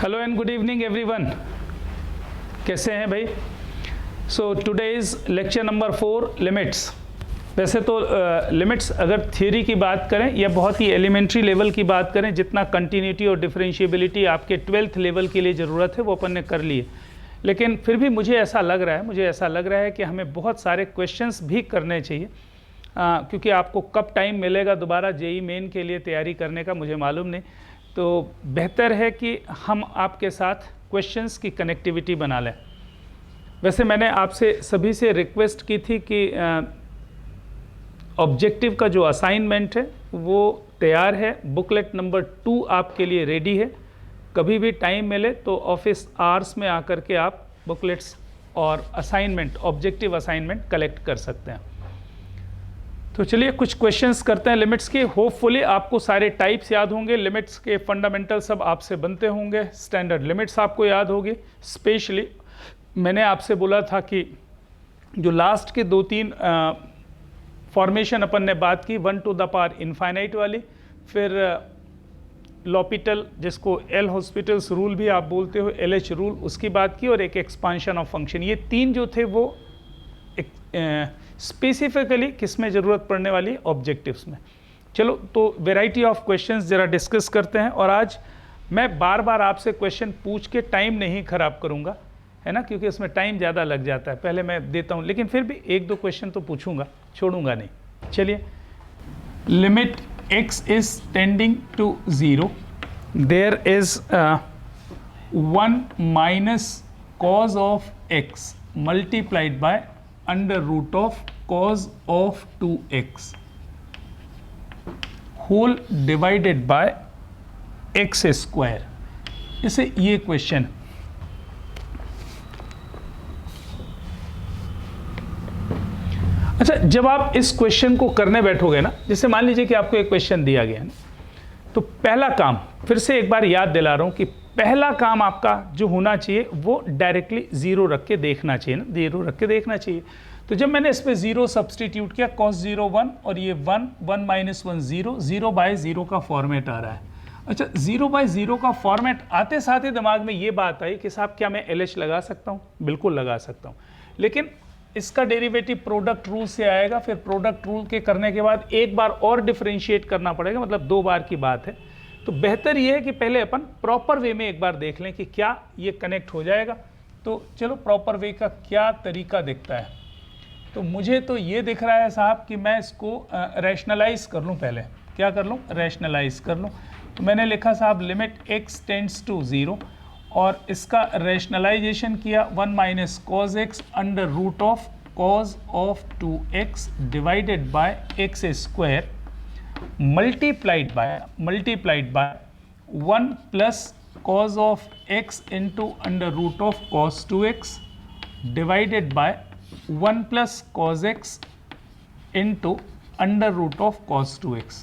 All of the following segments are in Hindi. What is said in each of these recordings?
Hello and good evening everyone, कैसे हैं भाई। So today is lecture number 4 limits. वैसे तो लिमिट्स अगर थियरी की बात करें या बहुत ही एलिमेंट्री लेवल की बात करें, जितना कंटिन्यूटी और डिफरेंशिएबिलिटी आपके 12th लेवल के लिए ज़रूरत है वो अपन ने कर लिए। लेकिन फिर भी मुझे ऐसा लग रहा है कि हमें बहुत सारे क्वेश्चंस भी करने चाहिए, क्योंकि आपको कब टाइम मिलेगा दोबारा जेई मेन के लिए तैयारी करने का मुझे मालूम नहीं। तो बेहतर है कि हम आपके साथ क्वेश्चंस की कनेक्टिविटी बना लें। वैसे मैंने आपसे सभी से रिक्वेस्ट की थी कि ऑब्जेक्टिव का जो असाइनमेंट है वो तैयार है, बुकलेट नंबर 2 आपके लिए रेडी है। कभी भी टाइम मिले तो ऑफिस आवर्स में आकर के आप बुकलेट्स और असाइनमेंट, ऑब्जेक्टिव असाइनमेंट कलेक्ट कर सकते हैं। तो चलिए कुछ क्वेश्चंस करते हैं लिमिट्स के। होपफुली आपको सारे टाइप्स याद होंगे, लिमिट्स के फंडामेंटल सब आपसे बनते होंगे, स्टैंडर्ड लिमिट्स आपको याद होगी। स्पेशली मैंने आपसे बोला था कि जो लास्ट के 2-3 फॉर्मेशन अपन ने बात की, 1 टू द पावर इनफाइनाइट वाली, फिर लॉपिटल जिसको एल हॉस्पिटल्स रूल भी आप बोलते हो, LH रूल, उसकी बात की, और एक एक्सपांशन ऑफ फंक्शन। ये 3 जो थे वो स्पेसिफिकली किस में ज़रूरत पड़ने वाली, ऑब्जेक्टिव्स में। चलो तो वैरायटी ऑफ क्वेश्चंस ज़रा डिस्कस करते हैं। और आज मैं बार बार आपसे क्वेश्चन पूछ के टाइम नहीं ख़राब करूँगा, है ना, क्योंकि उसमें टाइम ज़्यादा लग जाता है। पहले मैं देता हूँ, लेकिन फिर भी 1-2 क्वेश्चन तो पूछूंगा, छोड़ूंगा नहीं। चलिए, limit x is tending to 0, there is 1 minus cos of x multiplied by under root of cos of 2x whole divided by x square. इसे ये क्वेश्चन, अच्छा, जब आप इस क्वेश्चन को करने बैठोगे ना, जैसे मान लीजिए कि आपको एक क्वेश्चन दिया गया है, तो पहला काम, फिर से एक बार याद दिला रहा हूं कि पहला काम आपका जो होना चाहिए वो डायरेक्टली 0 रख के देखना चाहिए ना, 0 रख के देखना चाहिए। तो जब मैंने इस पे 0 सब्सटीट्यूट किया, cos 0 1 और ये 1 1 माइनस 1 0, 0 बाय 0 का फॉर्मेट आ रहा है। अच्छा, 0 बाय 0 का फॉर्मेट आते साथ ही दिमाग में ये बात आई कि साहब क्या मैं LH लगा सकता हूँ? बिल्कुल लगा सकता हूँ, लेकिन इसका डेरिवेटिव प्रोडक्ट रूल से आएगा। फिर प्रोडक्ट रूल के करने के बाद एक बार और डिफरेंशिएट करना पड़ेगा, मतलब 2 बार की बात है। तो बेहतर ये है कि पहले अपन प्रॉपर वे में एक बार देख लें कि क्या ये कनेक्ट हो जाएगा। तो चलो, प्रॉपर वे का क्या तरीका दिखता है। तो मुझे तो ये दिख रहा है साहब कि मैं इसको रैशनलाइज कर लूँ। पहले क्या कर लूँ? रैशनलाइज कर लूँ। तो मैंने लिखा साहब लिमिट x टेंड्स टू 0, और इसका रैशनलाइजेशन किया 1 minus cos x under root of cos of 2x divided by x square multiplied by 1 plus cos of x into under root of cos 2x divided by 1 plus cos x into under root of cos 2x।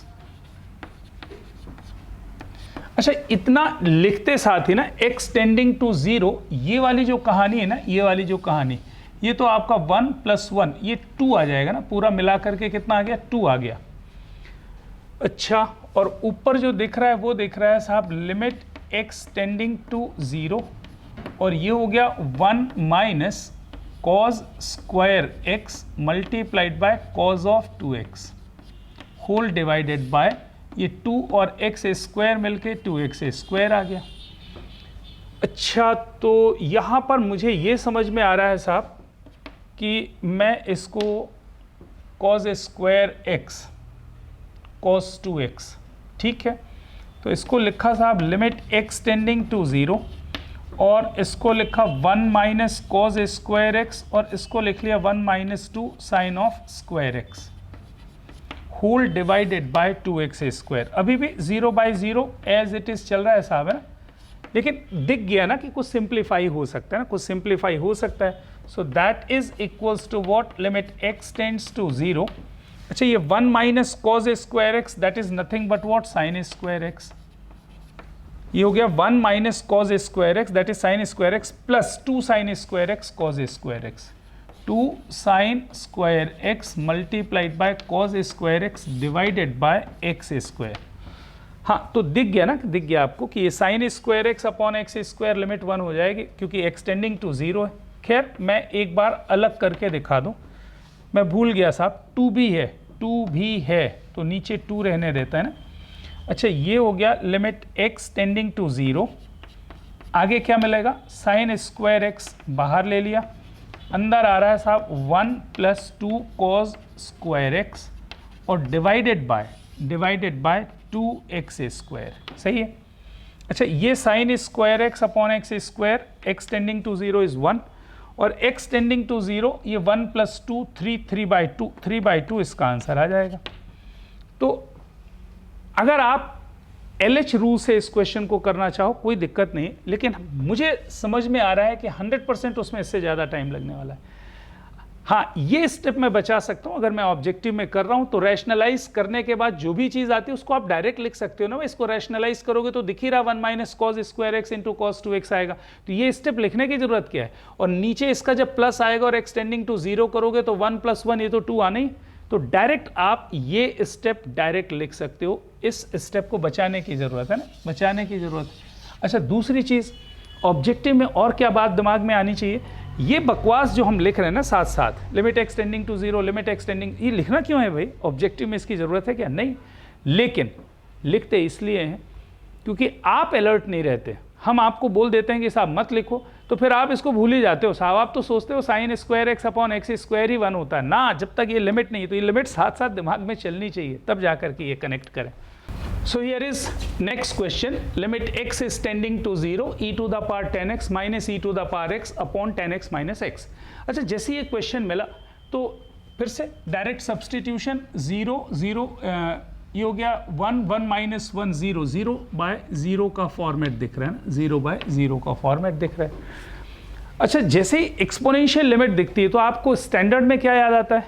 अच्छा, इतना लिखते साथ ही ना x टेंडिंग टू 0, ये वाली जो कहानी है ना, ये वाली जो कहानी, ये तो आपका 1 प्लस 1, ये 2 आ जाएगा ना, पूरा मिला करके कितना आ गया? 2 आ गया। अच्छा, और ऊपर जो दिख रहा है वो दिख रहा है साहब लिमिट x टेंडिंग टू 0, और ये हो गया 1 minus cos square x multiplied by cos of 2x whole divided by ये 2 और x स्क्वायर मिलके 2x स्क्वायर आ गया। अच्छा, तो यहाँ पर मुझे ये समझ में आ रहा है साहब कि मैं इसको cos square x cos 2x, ठीक है, तो इसको लिखा साहब लिमिट x टेंडिंग टू 0, और इसको लिखा 1 माइनस कॉज स्क्वायर x, और इसको लिख लिया 1 minus 2 sine of square x whole divided by 2x square. अभी भी 0 बाय 0 एज इट इज चल रहा है साहब, है ना, लेकिन दिख गया ना कि कुछ सिंप्लीफाई हो सकता है ना, कुछ सिंप्लीफाई हो सकता है। So that is equals to what? Limit x tends to 0। अच्छा, ये 1 minus cos square x, that is nothing but what? Sine square x। ये हो गया 1 minus cos square x, that is sine square x, plus 2 sine square x cos square x, 2 sine square x multiplied by cos square x divided by x square. हाँ, तो दिख गया ना, दिख गया आपको कि ये sine square x upon x square limit 1 हो जाएगी क्योंकि एक्सटेंडिंग टू 0 है। खैर मैं एक बार अलग करके दिखा दूँ, मैं भूल गया साहब, 2 भी है तो नीचे 2 रहने देता है ना। अच्छा, ये हो गया लिमिट एक्स टेंडिंग टू 0। आगे क्या मिलेगा, साइन स्क्वायर एक्स बाहर ले लिया, अंदर आ रहा है साहब 1 + 2 cos स्क्वायर एक्स और डिवाइडेड बाय 2x²। सही है। अच्छा, ये sine square x upon x square, x tending to 0 is 1 और x टेंडिंग टू 0 ये 1 + 2 3/2 इसका आंसर आ जाएगा। तो अगर आप LH रूल से इस क्वेश्चन को करना चाहो कोई दिक्कत नहीं, लेकिन मुझे समझ में आ रहा है कि 100% उसमें इससे ज़्यादा टाइम लगने वाला है। हाँ, ये स्टेप मैं बचा सकता हूँ अगर मैं ऑब्जेक्टिव में कर रहा हूँ, तो रैशनलाइज करने के बाद जो भी चीज़ आती है उसको आप डायरेक्ट लिख सकते हो ना। इसको रैशनलाइज करोगे तो दिख ही रहा 1 - cos square x into cos 2x आएगा। तो ये स्टेप लिखने की जरूरत क्या है। और नीचे इसका जब प्लस आएगा और एक्सटेंडिंग टू 0 करोगे तो 1 + 1 ये तो 2 आना ही, तो डायरेक्ट आप ये स्टेप डायरेक्ट लिख सकते हो। इस स्टेप को बचाने की ज़रूरत है ना, बचाने की ज़रूरत है। अच्छा, दूसरी चीज़ ऑब्जेक्टिव में और क्या बात दिमाग में आनी चाहिए, ये बकवास जो हम लिख रहे हैं ना साथ साथ, limit x tending to 0, limit x tending, ये लिखना क्यों है भाई, ऑब्जेक्टिव में इसकी ज़रूरत है क्या, नहीं। लेकिन लिखते इसलिए हैं क्योंकि आप अलर्ट नहीं रहते। हम आपको बोल देते हैं कि साहब मत लिखो, तो फिर आप इसको भूल ही जाते हो साहब। आप तो सोचते हो sine square x upon x square ही 1 होता है ना, जब तक ये लिमिट नहीं है। तो ये लिमिट साथ साथ दिमाग में चलनी चाहिए, तब जा करके ये कनेक्ट करें। So here is next question, limit x is tending to 0 e to the power 10x minus e to the power x upon 10x minus x। अच्छा, जैसे ये क्वेश्चन मिला तो फिर से डायरेक्ट सब्सटीट्यूशन, 0 0 ये हो गया 1 1 - 1 0 0/0 का फॉर्मेट दिख रहा है ना, 0/0 का फॉर्मेट दिख रहा है। अच्छा, जैसे ही एक्सपोनेंशियल लिमिट दिखती है तो आपको स्टैंडर्ड में क्या याद आता है,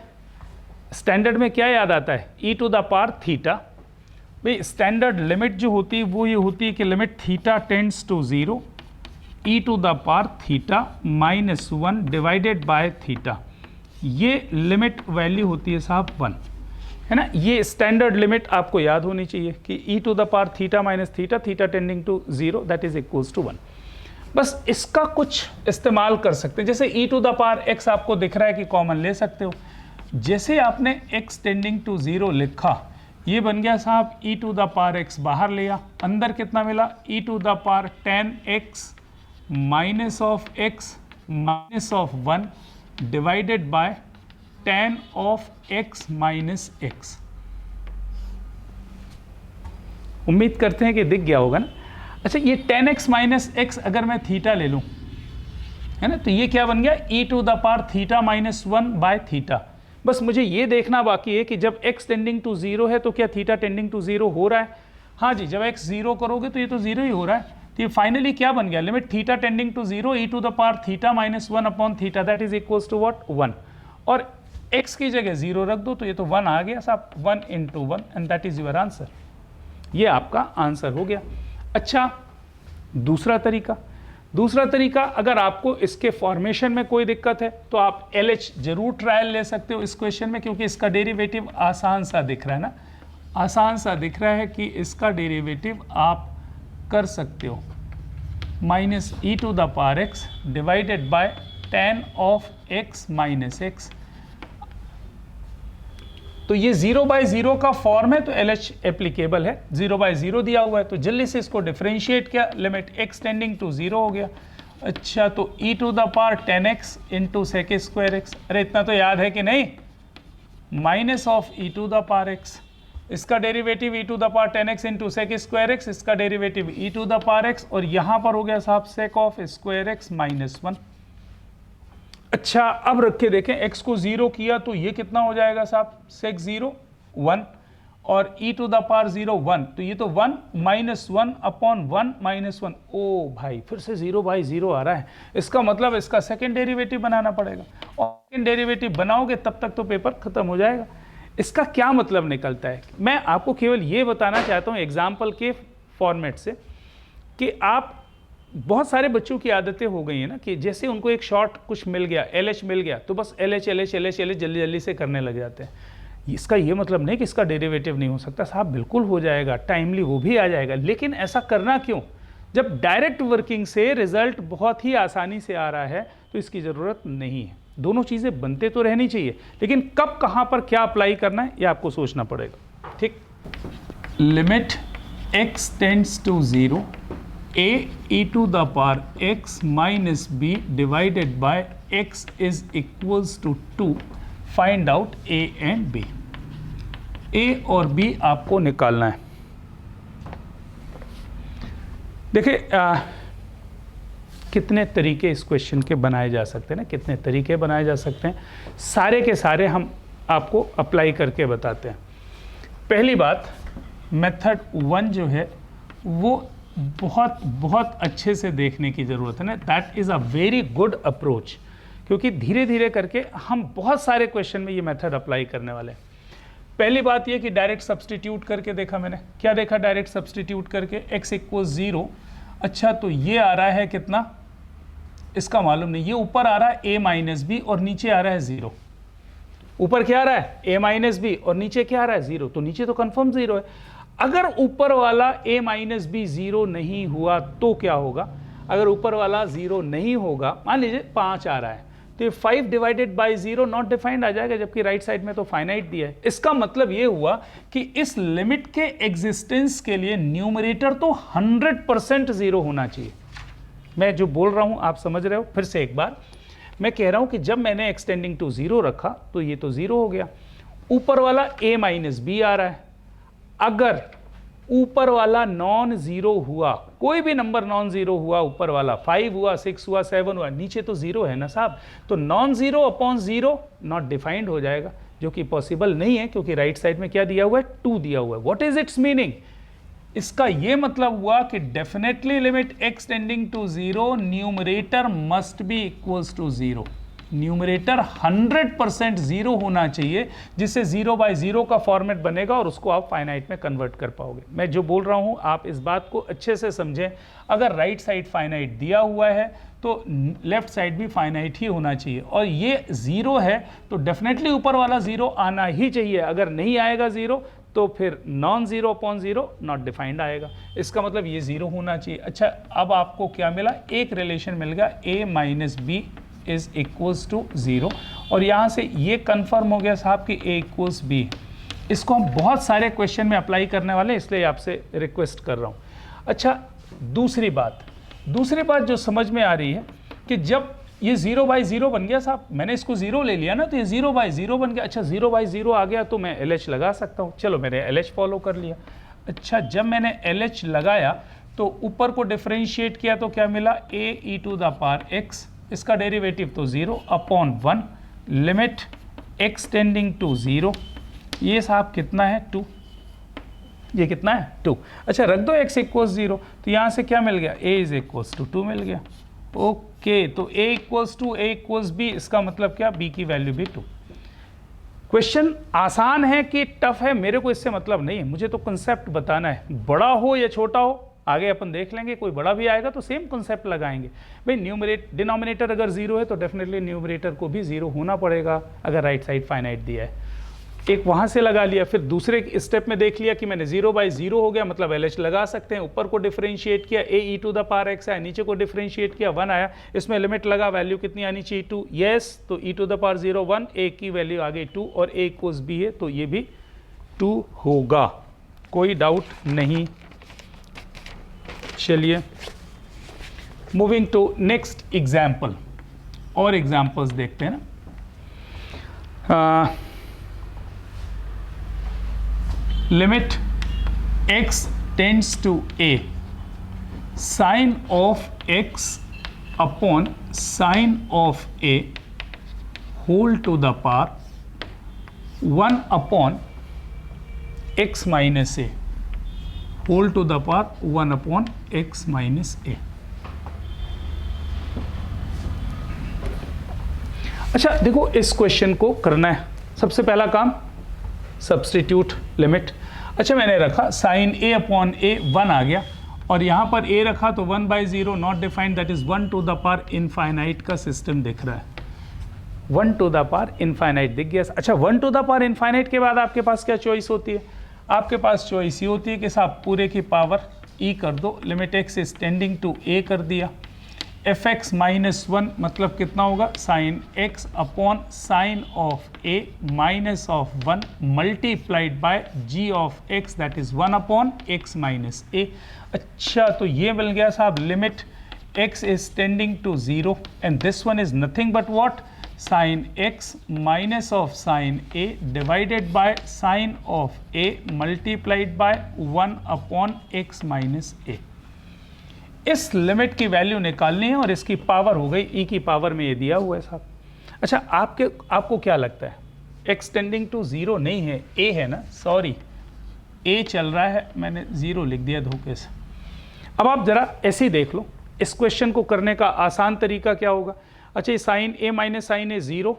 स्टैंडर्ड में क्या याद आता है, e to the power theta. भाई स्टैंडर्ड लिमिट जो होती है वो ये होती है कि limit theta tends to 0 e to the power theta -1 divided by theta. ये लिमिट वैल्यू होती है साहब 1, है ना। ये स्टैंडर्ड लिमिट आपको याद होनी चाहिए कि e to the power theta minus theta, theta tending to 0 that is equals to 1। बस इसका कुछ इस्तेमाल कर सकते हैं। जैसे e to the power x आपको दिख रहा है कि कॉमन ले सकते हो, जैसे आपने x टेंडिंग टू 0 लिखा, ये बन गया साहब e to the power x बाहर लिया, अंदर कितना मिला, e to the power 10x minus of x minus of 1 divided bye 10 of x minus x। उम्मीद करते हैं कि दिख गया होगा ना। अच्छा, ये 10x माइनस x अगर मैं थीटा ले लूं, है ना, तो ये क्या बन गया, e to the power theta -1 by theta. बस मुझे ये देखना बाकी है कि जब x टेंडिंग टू 0 है तो क्या थीटा टेंडिंग टू 0 हो रहा है। हाँ जी, जब x 0 करोगे तो ये तो 0 ही हो रहा है। तो ये फाइनली क्या बन गया, limit theta tending to 0 e to the power theta -1 upon theta that is equals to what, 1। और x की जगह 0 रख दो तो ये तो 1 आ गया साहब, 1 × 1 and that is your answer. ये आपका आंसर हो गया। अच्छा, दूसरा तरीका, अगर आपको इसके फॉर्मेशन में कोई दिक्कत है तो आप LH जरूर ट्रायल ले सकते हो इस क्वेश्चन में, क्योंकि इसका डेरिवेटिव आसान सा दिख रहा है ना, आसान सा दिख रहा है कि इसका डेरिवेटिव आप कर सकते हो -e to the power x divided bye 10 of x minus x। तो ये 0/0 का फॉर्म है तो LH एप्लीकेबल है, 0/0 दिया हुआ है तो जल्दी से इसको डिफरेंशिएट किया, लिमिट x टेंडिंग टू 0 हो गया। अच्छा, तो e to the power 10x into sec square x, अरे इतना तो याद है कि नहीं, minus of e to the power x, इसका derivative e to the power 10x into sec square x, इसका derivative e to the power x, और यहाँ पर हो गया साहब sec ऑफ स्क्वायर x -1। अच्छा, अब रख के देखें, x को 0 किया तो ये कितना हो जाएगा साहब, sec 0 1 और e to the power 0 1, तो ये तो 1 -1 अपॉन 1 -1। ओ भाई, फिर से 0/0 आ रहा है, इसका मतलब इसका सेकेंड डेरिवेटिव बनाना पड़ेगा, और सेकेंड डेरिवेटिव बनाओगे तब तक तो पेपर खत्म हो जाएगा। इसका क्या मतलब निकलता है, मैं आपको केवल ये बताना चाहता हूँ एग्जाम्पल के फॉर्मेट से कि आप, बहुत सारे बच्चों की आदतें हो गई हैं ना कि जैसे उनको एक शॉर्ट कुछ मिल गया, LH मिल गया, तो बस LH जल्दी जल्दी से करने लग जाते हैं। इसका ये मतलब नहीं कि इसका डेरिवेटिव नहीं हो सकता साहब, बिल्कुल हो जाएगा, टाइमली वो भी आ जाएगा। लेकिन ऐसा करना क्यों? जब डायरेक्ट वर्किंग से रिजल्ट बहुत ही आसानी से आ रहा है तो इसकी ज़रूरत नहीं है। दोनों चीज़ें बनते तो रहनी चाहिए, लेकिन कब कहाँ पर क्या अप्लाई करना है ये आपको सोचना पड़ेगा। ठीक, limit x tends to 0 a e to the power x minus b divided by x is equals to 2, find out a and b। a और b आपको निकालना है। देखिए कितने तरीके इस क्वेश्चन के बनाए जा सकते हैं ना, कितने तरीके बनाए जा सकते हैं, सारे के सारे हम आपको अप्लाई करके बताते हैं। पहली बात, मेथड 1 जो है वो बहुत बहुत अच्छे से देखने की ज़रूरत है ना, that is a very good approach, क्योंकि धीरे धीरे करके हम बहुत सारे क्वेश्चन में ये मेथड अप्लाई करने वाले हैं। पहली बात ये कि डायरेक्ट सब्सटीट्यूट करके देखा मैंने, क्या देखा डायरेक्ट सब्सटीट्यूट करके, x इक्वल 0। अच्छा, तो ये आ रहा है कितना, इसका मालूम नहीं, ये ऊपर आ रहा है a माइनस बी और नीचे आ रहा है 0। ऊपर क्या आ रहा है a माइनस बी और नीचे क्या आ रहा है 0, तो नीचे तो कंफर्म 0 है। अगर ऊपर वाला a माइनस बी 0 नहीं हुआ तो क्या होगा? अगर ऊपर वाला 0 नहीं होगा, मान लीजिए 5 आ रहा है, तो ये 5 डिवाइडेड बाई 0 नॉट डिफाइंड आ जाएगा, जबकि राइट साइड में तो फाइनाइट दिया है। इसका मतलब ये हुआ कि इस लिमिट के एग्जिस्टेंस के लिए न्यूमरेटर तो 100% 0 होना चाहिए। मैं जो बोल रहा हूं आप समझ रहे हो? फिर से एक बार मैं कह रहा हूं कि जब मैंने एक्सटेंडिंग टू 0 रखा तो ये तो 0 हो गया। ऊपर वाला a माइनस बी आ रहा है, अगर ऊपर वाला नॉन जीरो हुआ, कोई भी नंबर नॉन जीरो हुआ, ऊपर वाला 5 हुआ, 6 हुआ, 7 हुआ, नीचे तो 0 है ना साहब, तो non zero upon 0 not defined हो जाएगा, जो कि पॉसिबल नहीं है, क्योंकि राइट साइड में क्या दिया हुआ है, 2 दिया हुआ है। What is its meaning? इसका ये मतलब हुआ कि definitely limit x tending to 0 numerator must be equals to 0। Numerator 100% 0 होना चाहिए, जिससे 0/0 का फॉर्मेट बनेगा और उसको आप फाइनाइट में कन्वर्ट कर पाओगे। मैं जो बोल रहा हूं आप इस बात को अच्छे से समझें। अगर राइट साइड फाइनाइट दिया हुआ है तो लेफ्ट साइड भी फाइनाइट ही होना चाहिए, और ये 0 है तो डेफिनेटली ऊपर वाला 0 आना ही चाहिए। अगर नहीं आएगा 0 तो फिर non zero upon 0 not defined आएगा। इसका मतलब ये 0 होना चाहिए। अच्छा, अब आपको क्या मिला? एक रिलेशन मिल गया, a minus B is equals to 0, और यहाँ से ये कंफर्म हो गया साहब कि a इक्वल्स b। इसको हम बहुत सारे क्वेश्चन में अप्लाई करने वाले हैं, इसलिए आपसे रिक्वेस्ट कर रहा हूँ। अच्छा, दूसरी बात जो समझ में आ रही है कि जब ये 0/0 बन गया साहब, मैंने इसको 0 ले लिया ना, तो ये 0/0 बन गया। अच्छा, 0/0 आ गया तो मैं LH लगा सकता हूँ। चलो, मैंने LH फॉलो कर लिया। अच्छा, जब मैंने LH लगाया तो ऊपर को डिफरेंशिएट किया तो क्या मिला? a e to the power x, इसका डेरिवेटिव तो 0 upon 1, limit x tending to 0, ये साहब कितना है? 2। ये कितना है? 2। अच्छा, रख दो x इक्वल्स 0, तो यहाँ से क्या मिल गया? a इज इक्वल्स टू 2 मिल गया। ओके, तो a equals to a equals b, इसका मतलब क्या? b की वैल्यू भी 2। क्वेश्चन आसान है कि टफ है, मेरे को इससे मतलब नहीं है, मुझे तो कंसेप्ट बताना है। बड़ा हो या छोटा हो आगे अपन देख लेंगे, कोई बड़ा भी आएगा तो सेम कंसेप्ट लगाएंगे। भाई डिनोमिनेटर अगर 0 है तो डेफिनेटली न्यूमरेटर को भी 0 होना पड़ेगा, अगर राइट साइड फाइनाइट दिया है। एक वहाँ से लगा लिया, फिर दूसरे स्टेप में देख लिया कि मैंने 0/0 हो गया, मतलब LH लगा सकते हैं। ऊपर को डिफरेंशिएट किया, a e to the power x आया, नीचे को डिफरेंशिएट किया 1 आया, इसमें लिमिट लगा, वैल्यू कितनी आनी चाहिए? 2। यस, तो e to the power 0 1, a की वैल्यू आ गई 2, और a इक्वल्स b है तो ये भी 2 होगा, कोई डाउट नहीं। चलिए, मूविंग टू नेक्स्ट एग्जाम्पल, और एग्जाम्पल्स देखते हैं ना। Limit x tends to a, sine of x upon sine of a whole to the power 1 upon x minus a whole to the power 1 upon x minus a। अच्छा, देखो इस क्वेश्चन को करना है, सबसे पहला काम सब्स्टिट्यूट लिमिट। अच्छा, मैंने रखा साइन a अपॉन a 1 आ गया, और यहाँ पर a रखा तो 1/0 not defined, that is 1 to the power infinite का सिस्टम दिख रहा है। 1 टू द पावर इनफाइनाइट दिख गया। अच्छा 1 टू द पावर इनफाइनाइट के बाद आपके पास क्या चॉइस होती है? आपके पास चॉइस ये होती है कि साहब पूरे की पावर e कर दो, limit x is tending to a कर दिया, fx माइनस 1 मतलब कितना होगा sine x upon sine of a minus of 1 multiplied by g of x that is 1 upon x minus a। अच्छा तो ये मिल गया साहब limit x is tending to 0 and this one is nothing but what sine x minus of sine a divided by sine of a multiplied by 1 upon x minus a। इस लिमिट की वैल्यू निकालनी है और इसकी पावर हो गई e की पावर में ये दिया हुआ है साहब। अच्छा आपको क्या लगता है x टेंडिंग टू 0 नहीं है, a है ना, सॉरी a चल रहा है, मैंने 0 लिख दिया धोखे से। अब आप जरा ऐसे ही देख लो, इस क्वेश्चन को करने का आसान तरीका क्या होगा। अच्छा ये साइन a माइनस साइन ए 0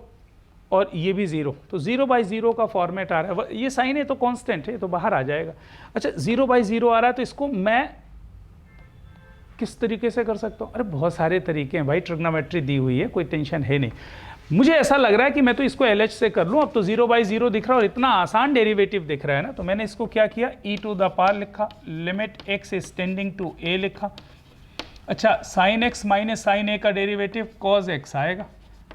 और ये भी 0, तो 0/0 का फॉर्मेट आ रहा है। ये साइन ए तो कांस्टेंट है तो बाहर आ जाएगा। अच्छा 0/0 आ रहा है तो इसको मैं किस तरीके से कर सकता हूँ? अरे बहुत सारे तरीके हैं भाई, ट्रिग्नोमेट्री दी हुई है, कोई टेंशन है नहीं। मुझे ऐसा लग रहा है कि मैं तो इसको LH से कर लूँ। अब तो 0/0 दिख रहा है और इतना आसान डेरिवेटिव दिख रहा है ना, तो मैंने इसको क्या किया e टू द पावर लिखा, limit x is tending to a लिखा। अच्छा sine x minus sine a का डेरिवेटिव cos x आएगा,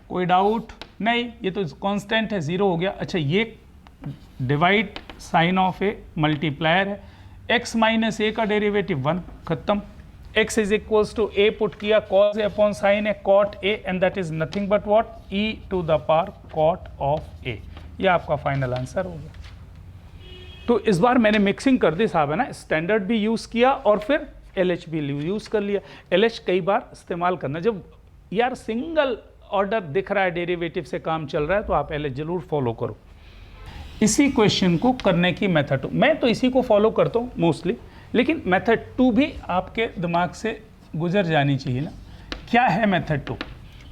कोई डाउट नहीं, ये तो कांस्टेंट है 0 हो गया। अच्छा ये divide sine of a multiplier है, x माइनस a का डेरिवेटिव 1 खत्म, x is equals to a put किया cos a upon sine a cot a and that is nothing but what e to the power cot of a। ये आपका फाइनल आंसर हो गया। तो इस बार मैंने मिक्सिंग कर दी साहब है ना, स्टैंडर्ड भी यूज़ किया और फिर LH भी यूज़ कर लिया। LH कई बार इस्तेमाल करना, जब यार सिंगल ऑर्डर दिख रहा है डेरिवेटिव से काम चल रहा है तो आप LH जरूर फॉलो करो। इसी क्वेश्चन को करने की मेथड 2, मैं तो इसी को फॉलो करता हूँ मोस्टली, लेकिन मेथड 2 भी आपके दिमाग से गुजर जानी चाहिए ना। क्या है मेथड 2?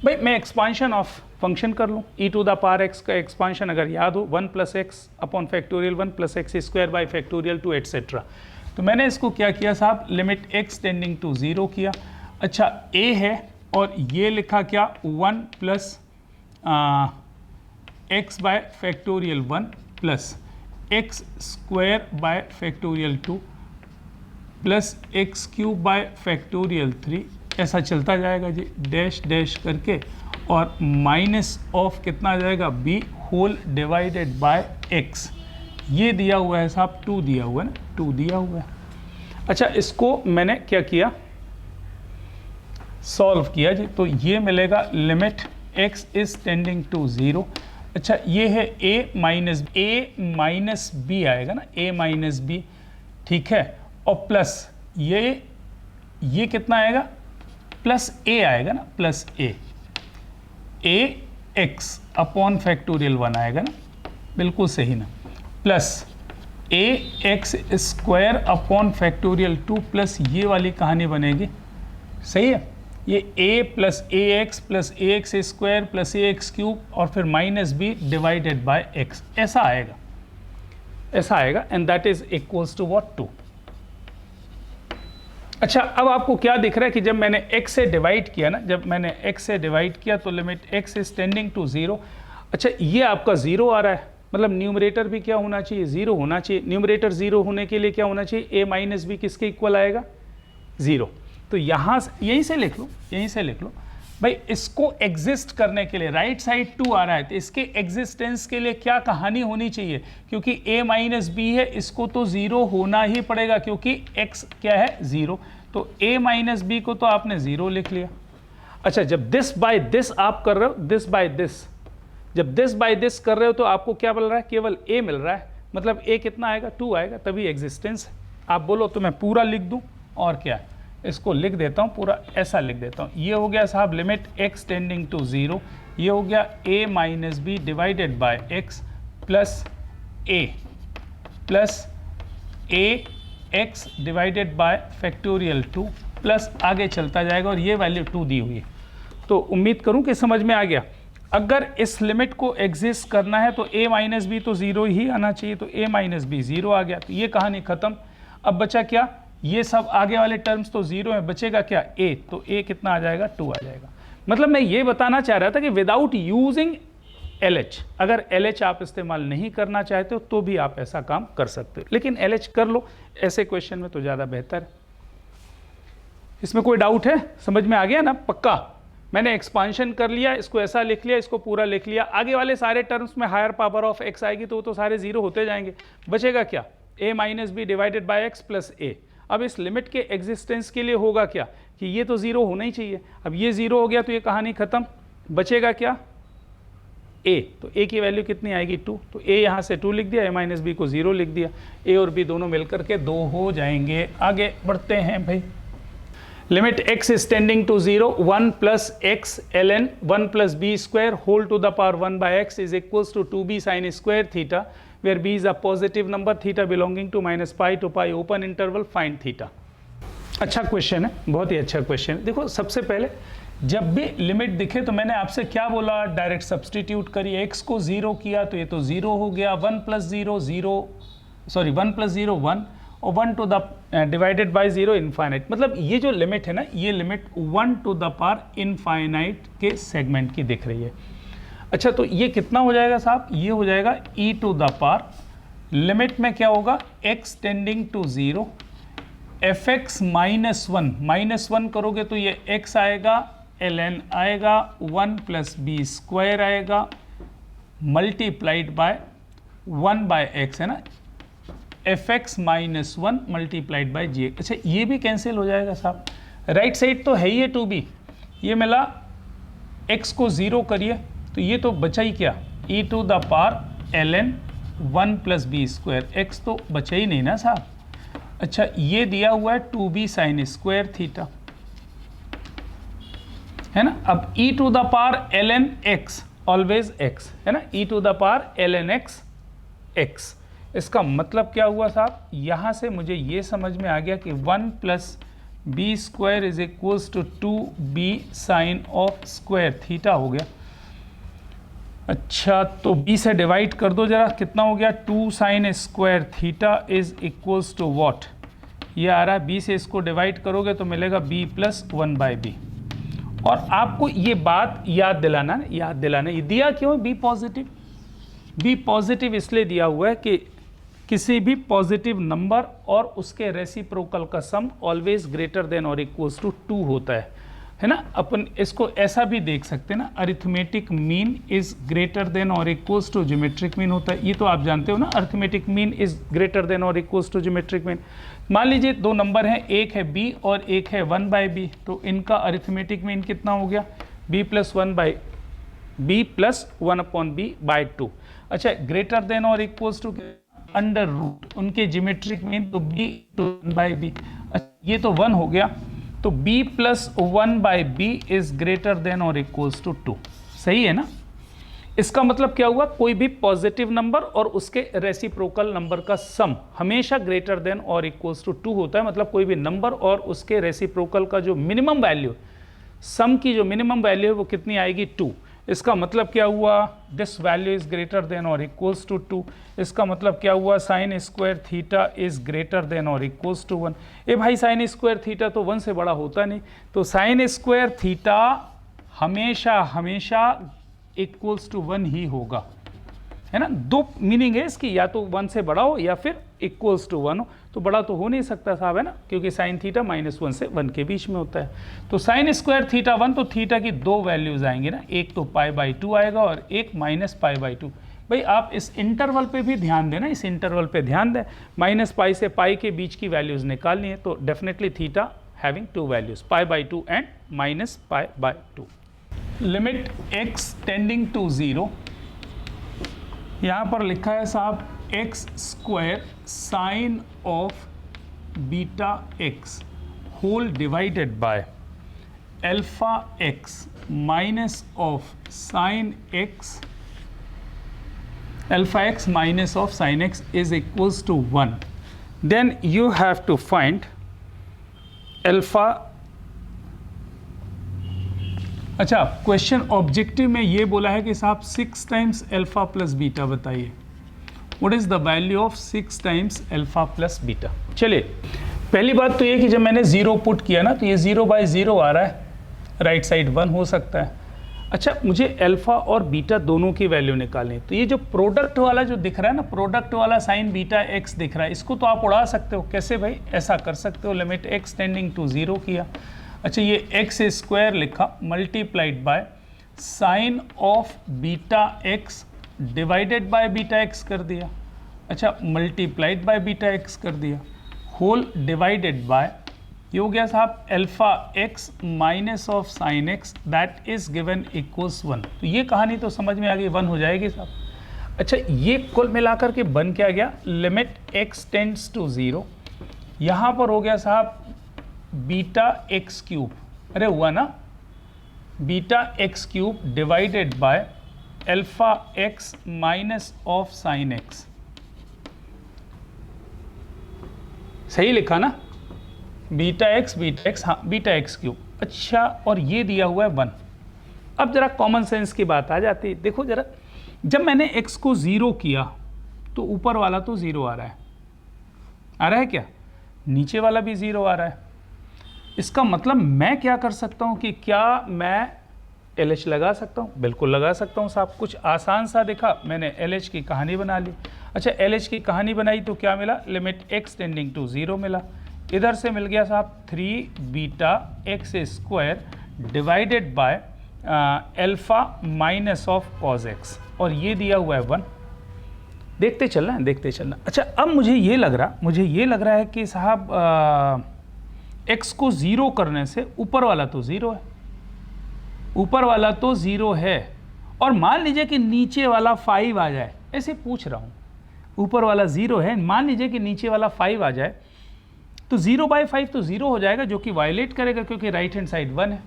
भाई मैं एक्सपांशन ऑफ फंक्शन कर लूँ, e to the power x का एक्सपांशन अगर याद हो 1 plus x upon factorial 1 plus x square by factorial 2 etcetera. तो मैंने इसको क्या किया साहब, लिमिट x टेंडिंग टू 0 किया। अच्छा a है और ये लिखा क्या 1 plus x bye factorial 1 plus x square by factorial 2 plus x cube by factorial 3, ऐसा चलता जाएगा जी डैश डैश करके, और माइनस ऑफ कितना आ जाएगा b whole divided by x। ये दिया हुआ है साहब 2 दिया हुआ है ना, 2 दिया हुआ है। अच्छा इसको मैंने क्या किया, सॉल्व किया जी, तो ये मिलेगा limit x is tending to 0। अच्छा ये है a माइनस b आएगा ना, a माइनस b, ठीक है, और प्लस ये कितना आएगा, प्लस a आएगा ना, plus a x upon factorial 1 आएगा ना, बिल्कुल सही ना, plus a x square upon factorial 2 plus ये वाली कहानी बनेगी, सही है, ये a plus ax plus ax square plus ax cube और फिर minus b divided by x, ऐसा आएगा and that is equals to what 2। अच्छा अब आपको क्या दिख रहा है कि जब मैंने x से डिवाइड किया ना, जब मैंने x से डिवाइड किया तो limit x is tending to 0। अच्छा ये आपका 0 आ रहा है, मतलब न्यूमरेटर भी क्या होना चाहिए, 0 होना चाहिए। न्यूमरेटर 0 होने के लिए क्या होना चाहिए, a माइनस बी किसके इक्वल आएगा, 0। तो यहाँ यहीं से लिख लो भाई, इसको एग्जिस्ट करने के लिए राइट साइड 2 आ रहा है तो इसके एग्जिस्टेंस के लिए क्या कहानी होनी चाहिए, क्योंकि a माइनस बी है, इसको तो 0 होना ही पड़ेगा क्योंकि x क्या है 0, तो a माइनस बी को तो आपने 0 लिख लिया। अच्छा जब दिस बाय दिस आप कर रहे हो, दिस बाय दिस, जब दिस बाय दिस कर रहे हो तो आपको क्या मिल रहा है, केवल a मिल रहा है, मतलब a कितना आएगा 2 आएगा, तभी एग्जिस्टेंस। आप बोलो तो मैं पूरा लिख दूं और क्या है, इसको लिख देता हूँ पूरा, ऐसा लिख देता हूँ। ये हो गया साहब लिमिट x टेंडिंग टू 0, ये हो गया a minus B divided by x plus a x divided by factorial 2 plus आगे चलता जाएगा और ये वैल्यू 2 दी हुई है। तो उम्मीद करूँ कि समझ में आ गया। अगर इस लिमिट को एग्जिस्ट करना है तो a माइनस बी तो 0 ही आना चाहिए, तो a माइनस बी 0 आ गया, तो ये कहानी खत्म। अब बचा क्या, ये सब आगे वाले टर्म्स तो 0 है, बचेगा क्या a, तो a कितना आ जाएगा 2 आ जाएगा। मतलब मैं ये बताना चाह रहा था कि विदाउट यूजिंग LH, अगर LH आप इस्तेमाल नहीं करना चाहते हो तो भी आप ऐसा काम कर सकते हो, लेकिन LH कर लो ऐसे क्वेश्चन में तो ज़्यादा बेहतर है। इसमें कोई डाउट है? समझ में आ गया ना? पक्का? मैंने एक्सपांशन कर लिया, इसको ऐसा लिख लिया, इसको पूरा लिख लिया, आगे वाले सारे टर्म्स में हायर पावर ऑफ x आएगी तो वो तो सारे जीरो होते जाएंगे, बचेगा क्या? a minus B divided by x plus A. अब इस लिमिट के एग्जिस्टेंस के लिए होगा क्या कि ये तो जीरो होना ही चाहिए। अब ये जीरो हो गया तो ये कहानी खत्म, बचेगा क्या? a, तो a की वैल्यू कितनी आएगी? 2, तो a यहाँ से 2 लिख दिया, a माइनस बी को 0 लिख दिया, a और b दोनों मिलकर के 2 हो जाएंगे। आगे बढ़ते हैं भाई। Limit x is tending to 0, 1 plus x ln 1 plus b square whole to the power 1 by x is equals to 2b sin square theta, where b is a positive number, theta belonging to minus pi to pi open interval, find theta। अच्छा क्वेश्चन है, बहुत ही अच्छा क्वेश्चन है। देखो सबसे पहले जब भी लिमिट दिखे तो मैंने आपसे क्या बोला? डायरेक्ट सब्सटीट्यूट करिए। x को 0 किया तो ये तो 0 हो गया, 1 प्लस 0 0, सॉरी 1 प्लस 0 1 और 1 to the divided by 0 infinite. मतलब ये जो लिमिट है ना, ये limit 1 to the power infinite के सेगमेंट की दिख रही है। अच्छा तो ये कितना हो जाएगा साहब? ये हो जाएगा e टू द पावर, लिमिट में क्या होगा? x tending to 0, fx minus one करोगे तो ये x आएगा, ln आएगा, 1 प्लस बी स्क्वायर आएगा, मल्टीप्लाइड बाय 1 बाय x है ना, fx minus 1 multiplied by G. अच्छा ये भी कैंसिल हो जाएगा साहब, राइट साइड तो है ही है 2b, ये मिला, x को 0 करिए तो ये तो बचा ही क्या? e to the power ln 1 plus B square, x तो बचा ही नहीं ना साहब। अच्छा ये दिया हुआ है 2b साइन स्क्वायर थीटा, है ना। अब e to the power ln x, always x है ना, e to the power ln x x। इसका मतलब क्या हुआ साहब? यहाँ से मुझे ये समझ में आ गया कि 1 plus B square is equals to 2b sine of square theta हो गया। अच्छा तो b से डिवाइड कर दो जरा, कितना हो गया? 2 sine square theta is equals to what? ये आ रहा है, b से इसको डिवाइड करोगे तो मिलेगा b प्लस 1 बाई बी। और आपको ये बात याद दिलाना, ये दिया क्यों b पॉजिटिव? b पॉजिटिव इसलिए दिया हुआ है कि किसी भी पॉजिटिव नंबर और उसके रेसिप्रोकल का सम ऑलवेज ग्रेटर देन और इक्वल्स टू 2 होता है ना। अपन इसको ऐसा भी देख सकते हैं ना, arithmetic mean is greater than और इक्वल्स टू ज्योमेट्रिक मीन होता है। ये तो आप जानते हो ना, arithmetic mean is greater than और इक्वल्स टू ज्योमेट्रिक मीन। मान लीजिए दो नंबर हैं, एक है b और एक है 1 बाई बी, तो इनका अरिथमेटिक मीन कितना हो गया? b plus 1 upon B by 2। अच्छा ग्रेटर देन और इक्वल्स टू अंडर रूट, उनके ज्योमेट्रिक मीन तो b टू 1 बाई बी। ये तो 1 हो गया, तो b plus 1 by B is greater than और इक्वल्स टू 2। सही है ना। इसका मतलब क्या हुआ? कोई भी पॉजिटिव नंबर और उसके रेसिप्रोकल नंबर का सम हमेशा ग्रेटर देन और इक्वल्स टू 2 होता है। मतलब कोई भी नंबर और उसके रेसिप्रोकल का जो मिनिमम वैल्यू, सम की जो मिनिमम वैल्यू है वो कितनी आएगी? 2। इसका मतलब क्या हुआ? This value is greater than और इक्वल्स टू 2। इसका मतलब क्या हुआ? Sign square theta is greater than और इक्वल्स टू 1। ए भाई साइन स्क्वायर थीटा तो 1 से बड़ा होता नहीं, तो साइन स्क्वायर थीटा हमेशा इक्वल्स टू 1 ही होगा, है ना। दो मीनिंग है इसकी, या तो 1 से बड़ा हो या फिर इक्वल्स टू 1 हो। तो बड़ा तो हो नहीं सकता साहब, है ना, क्योंकि साइन थीटा -1 से 1 के बीच में होता है। तो साइन स्क्वायर थीटा 1, तो थीटा की 2 वैल्यूज आएंगी ना, एक तो π/2 आएगा और एक -π/2। भाई आप इस इंटरवल पे भी ध्यान देना, इस इंटरवल पे ध्यान दें। -π से π के बीच की वैल्यूज निकालनी है, तो definitely theta having 2 values, π/2 and -π/2। Limit x tending to 0, यहाँ पर लिखा है साहब x² sine of beta x whole divided by alpha x minus of sine x, alpha x minus of sine x is equals to 1। Then you have to find alpha. अच्छा क्वेश्चन ऑब्जेक्टिव में ये बोला है कि साहब 6 टाइम्स अल्फा प्लस बीटा बताइए, what is the value of 6 times alpha plus beta. चलिए पहली बात तो ये कि जब मैंने 0 पुट किया ना, तो ये 0/0 आ रहा है, राइट साइड 1 हो सकता है। अच्छा, मुझे अल्फा और बीटा दोनों की वैल्यू निकालनी है। तो ये जो प्रोडक्ट वाला जो दिख रहा है ना, प्रोडक्ट वाला साइन बीटा एक्स दिख रहा है, इसको तो आप उड़ा सकते हो। कैसे भाई? ऐसा कर सकते हो, लिमिट एक्स टेंडिंग टू 0 किया। अच्छा, ये एक्स स्क्वायर लिखा multiplied by sine of beta x divided by beta x कर दिया। अच्छा, मल्टीप्लाइड बाय बीटा एक्स कर दिया, होल डिवाइडेड बाय, ये हो गया साहब alpha x minus of sine x that is given equals 1। तो ये कहानी तो समझ में आ गई, 1 हो जाएगी साहब। अच्छा, ये कुल मिलाकर के बन क्या गया? लिमिट एक्स टेंड्स टू 0, यहाँ पर हो गया साहब बीटा एक्स क्यूब, अरे हुआ ना, beta x cube divided by alpha x minus of sine x. सही लिखा ना? बीटा एक्स, हाँ बीटा एक्स क्यूब। अच्छा, और ये दिया हुआ है 1। अब जरा कॉमन सेंस की बात आ जाती है। देखो जरा, जब मैंने x को 0 किया तो ऊपर वाला तो 0 आ रहा है क्या? नीचे वाला भी 0 आ रहा है। इसका मतलब मैं क्या कर सकता हूँ कि क्या मैं LH लगा सकता हूँ? बिल्कुल लगा सकता हूँ साहब। कुछ आसान सा दिखा, मैंने LH की कहानी बना ली। अच्छा, LH की कहानी बनाई तो क्या मिला? लिमिट एक्स टेंडिंग टू 0 मिला। इधर से मिल गया साहब 3 beta x square divided by alpha minus of cos x, और ये दिया हुआ है 1। देखते चलना है, देखते चलना। अच्छा, अब मुझे ये लग रहा है कि साहब एक्स को 0 करने से ऊपर वाला तो 0 है, ऊपर वाला तो 0 है, और मान लीजिए कि नीचे वाला 5 आ जाए, ऐसे पूछ रहा हूँ। ऊपर वाला 0 है, मान लीजिए कि नीचे वाला 5 आ जाए, तो 0/5 तो 0 हो जाएगा, जो कि वायलेट करेगा क्योंकि राइट हैंड साइड 1 है।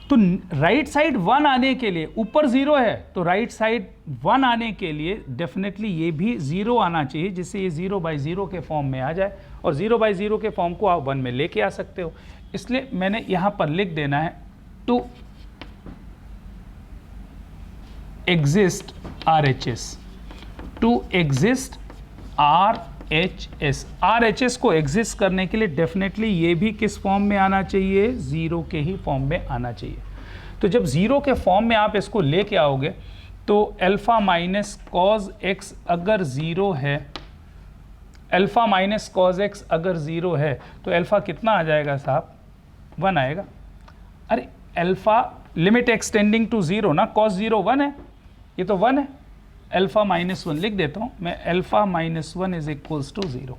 तो राइट साइड 1 आने के लिए, ऊपर 0 है तो राइट साइड 1 आने के लिए डेफिनेटली ये भी 0 आना चाहिए, जिससे ये 0/0 के फॉर्म में आ जाए, और 0/0 के फॉर्म को आप 1 में लेके आ सकते हो। इसलिए मैंने यहाँ पर लिख देना है to exist RHS, to exist RHS को एग्जिस्ट करने के लिए डेफिनेटली ये भी किस फॉर्म में आना चाहिए? 0 के ही फॉर्म में आना चाहिए। तो जब 0 के फॉर्म में आप इसको लेके आओगे तो अल्फा माइनस कॉज एक्स अगर 0 है, अल्फा माइनस कॉज एक्स अगर 0 है तो अल्फा कितना आ जाएगा साहब? 1 आएगा। अरे अल्फा लिमिट एक्सटेंडिंग टू 0 ना, कॉज 0 1 है, ये तो 1 है। अल्फा -1 लिख देता हूँ मैं, alpha -1 is equals to 0,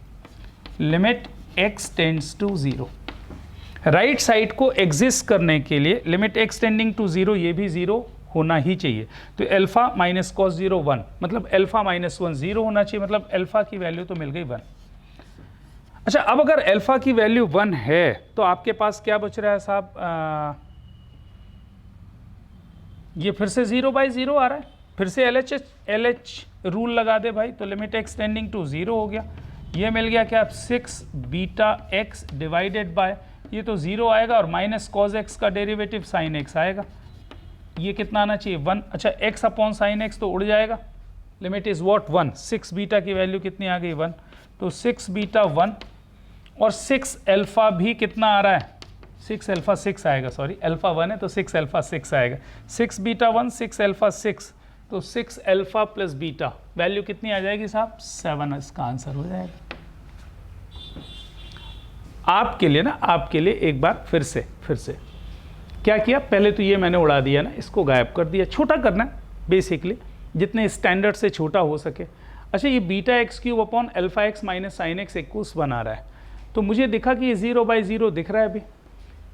limit x tends to 0। Right side को एग्जिस्ट करने के लिए लिमिट एक्स टेंडिंग टू 0, ये भी 0 होना ही चाहिए। तो अल्फा माइनस कॉस 0 1, मतलब अल्फा -1 0 होना चाहिए, मतलब अल्फा की वैल्यू तो मिल गई 1। अच्छा, अब अगर अल्फा की वैल्यू 1 है तो आपके पास क्या बच रहा है साहब? ये फिर से 0/0 आ रहा है, फिर से LH रूल लगा दे भाई, तो लिमिट एक्स टेंडिंग टू 0 हो गया। ये मिल गया क्या? 6 बीटा एक्स डिवाइडेड बाय, ये तो 0 आएगा, और माइनस कॉज एक्स का डेरिवेटिव साइन एक्स आएगा, ये कितना आना चाहिए? 1। अच्छा, एक्स अपॉन साइन एक्स तो उड़ जाएगा, लिमिट इज व्हाट? 1। 6 बीटा की वैल्यू कितनी आ गई? 1। तो 6 बीटा 1, और 6 अल्फा भी कितना आ रहा है? 6 अल्फा 6 आएगा, सॉरी अल्फा 1 है तो 6 अल्फा 6 आएगा। 6 बीटा 1, 6 अल्फा 6, तो 6 अल्फा प्लस बीटा वैल्यू कितनी आ जाएगी साहब? 7 इसका आंसर हो जाएगा। आपके लिए ना, आपके लिए एक बार फिर से क्या किया? पहले तो ये मैंने उड़ा दिया ना, इसको गायब कर दिया, छोटा करना है बेसिकली, जितने स्टैंडर्ड से छोटा हो सके। अच्छा, ये beta x cube upon alpha x minus sine x equals बना रहा है, तो मुझे दिखा कि ये 0/0 दिख रहा है। अभी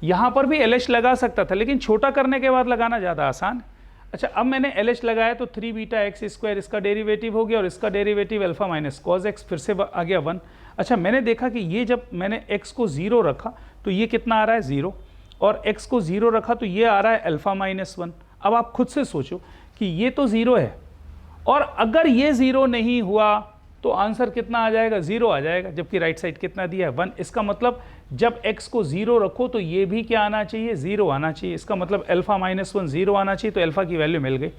यहाँ पर भी LH लगा सकता था, लेकिन छोटा करने के बाद लगाना ज़्यादा आसान है। अच्छा, अब मैंने LH लगाया तो 3 बीटा एक्स स्क्वायर इसका डेरिवेटिव हो गया, और इसका derivative alpha minus cos x फिर से आ गया 1। अच्छा, मैंने देखा कि ये जब मैंने x को 0 रखा तो ये कितना आ रहा है? 0, और x को 0 रखा तो ये आ रहा है अल्फा -1। अब आप खुद से सोचो कि ये तो 0 है, और अगर ये 0 नहीं हुआ तो आंसर कितना आ जाएगा? 0 आ जाएगा, जबकि राइट साइड कितना दिया है? 1। इसका मतलब जब x को 0 रखो तो ये भी क्या आना चाहिए? 0 आना चाहिए। इसका मतलब अल्फा -1 0 आना चाहिए, तो अल्फा की वैल्यू मिल गई।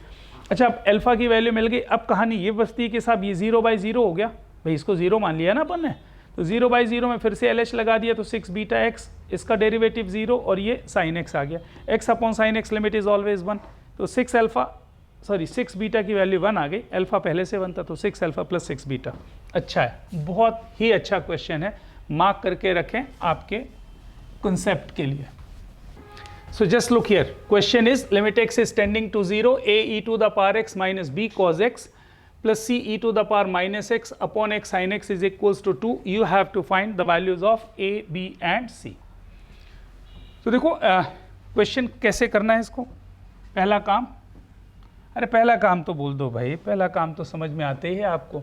अच्छा, अब अल्फा की वैल्यू मिल गई, अब कहानी ये बचती है कि साहब ये 0/0 हो गया भाई, इसको 0 मान लिया ना अपन ने, तो 0/0 में फिर से LH लगा दिया, तो 6 बीटा एक्स, इसका डेरिवेटिव 0, और ये साइन एक्स आ गया। X upon sine x limit is always 1, तो 6 बीटा की वैल्यू 1 आ गई, अल्फा पहले से 1 था, तो 6 अल्फा प्लस 6 बीटा। अच्छा है, बहुत ही अच्छा क्वेश्चन है, मार्क करके रखें आपके कंसेप्ट के लिए। So just look here, question is limit x is tending to 0, a e to the power x minus b cos x plus c e to the power minus x upon x sin x is equals to 2. You have to find the values of a, b and c. तो देखो क्वेश्चन कैसे करना है इसको। पहला काम, अरे पहला काम तो बोल दो भाई, पहला काम तो समझ में आते ही है आपको।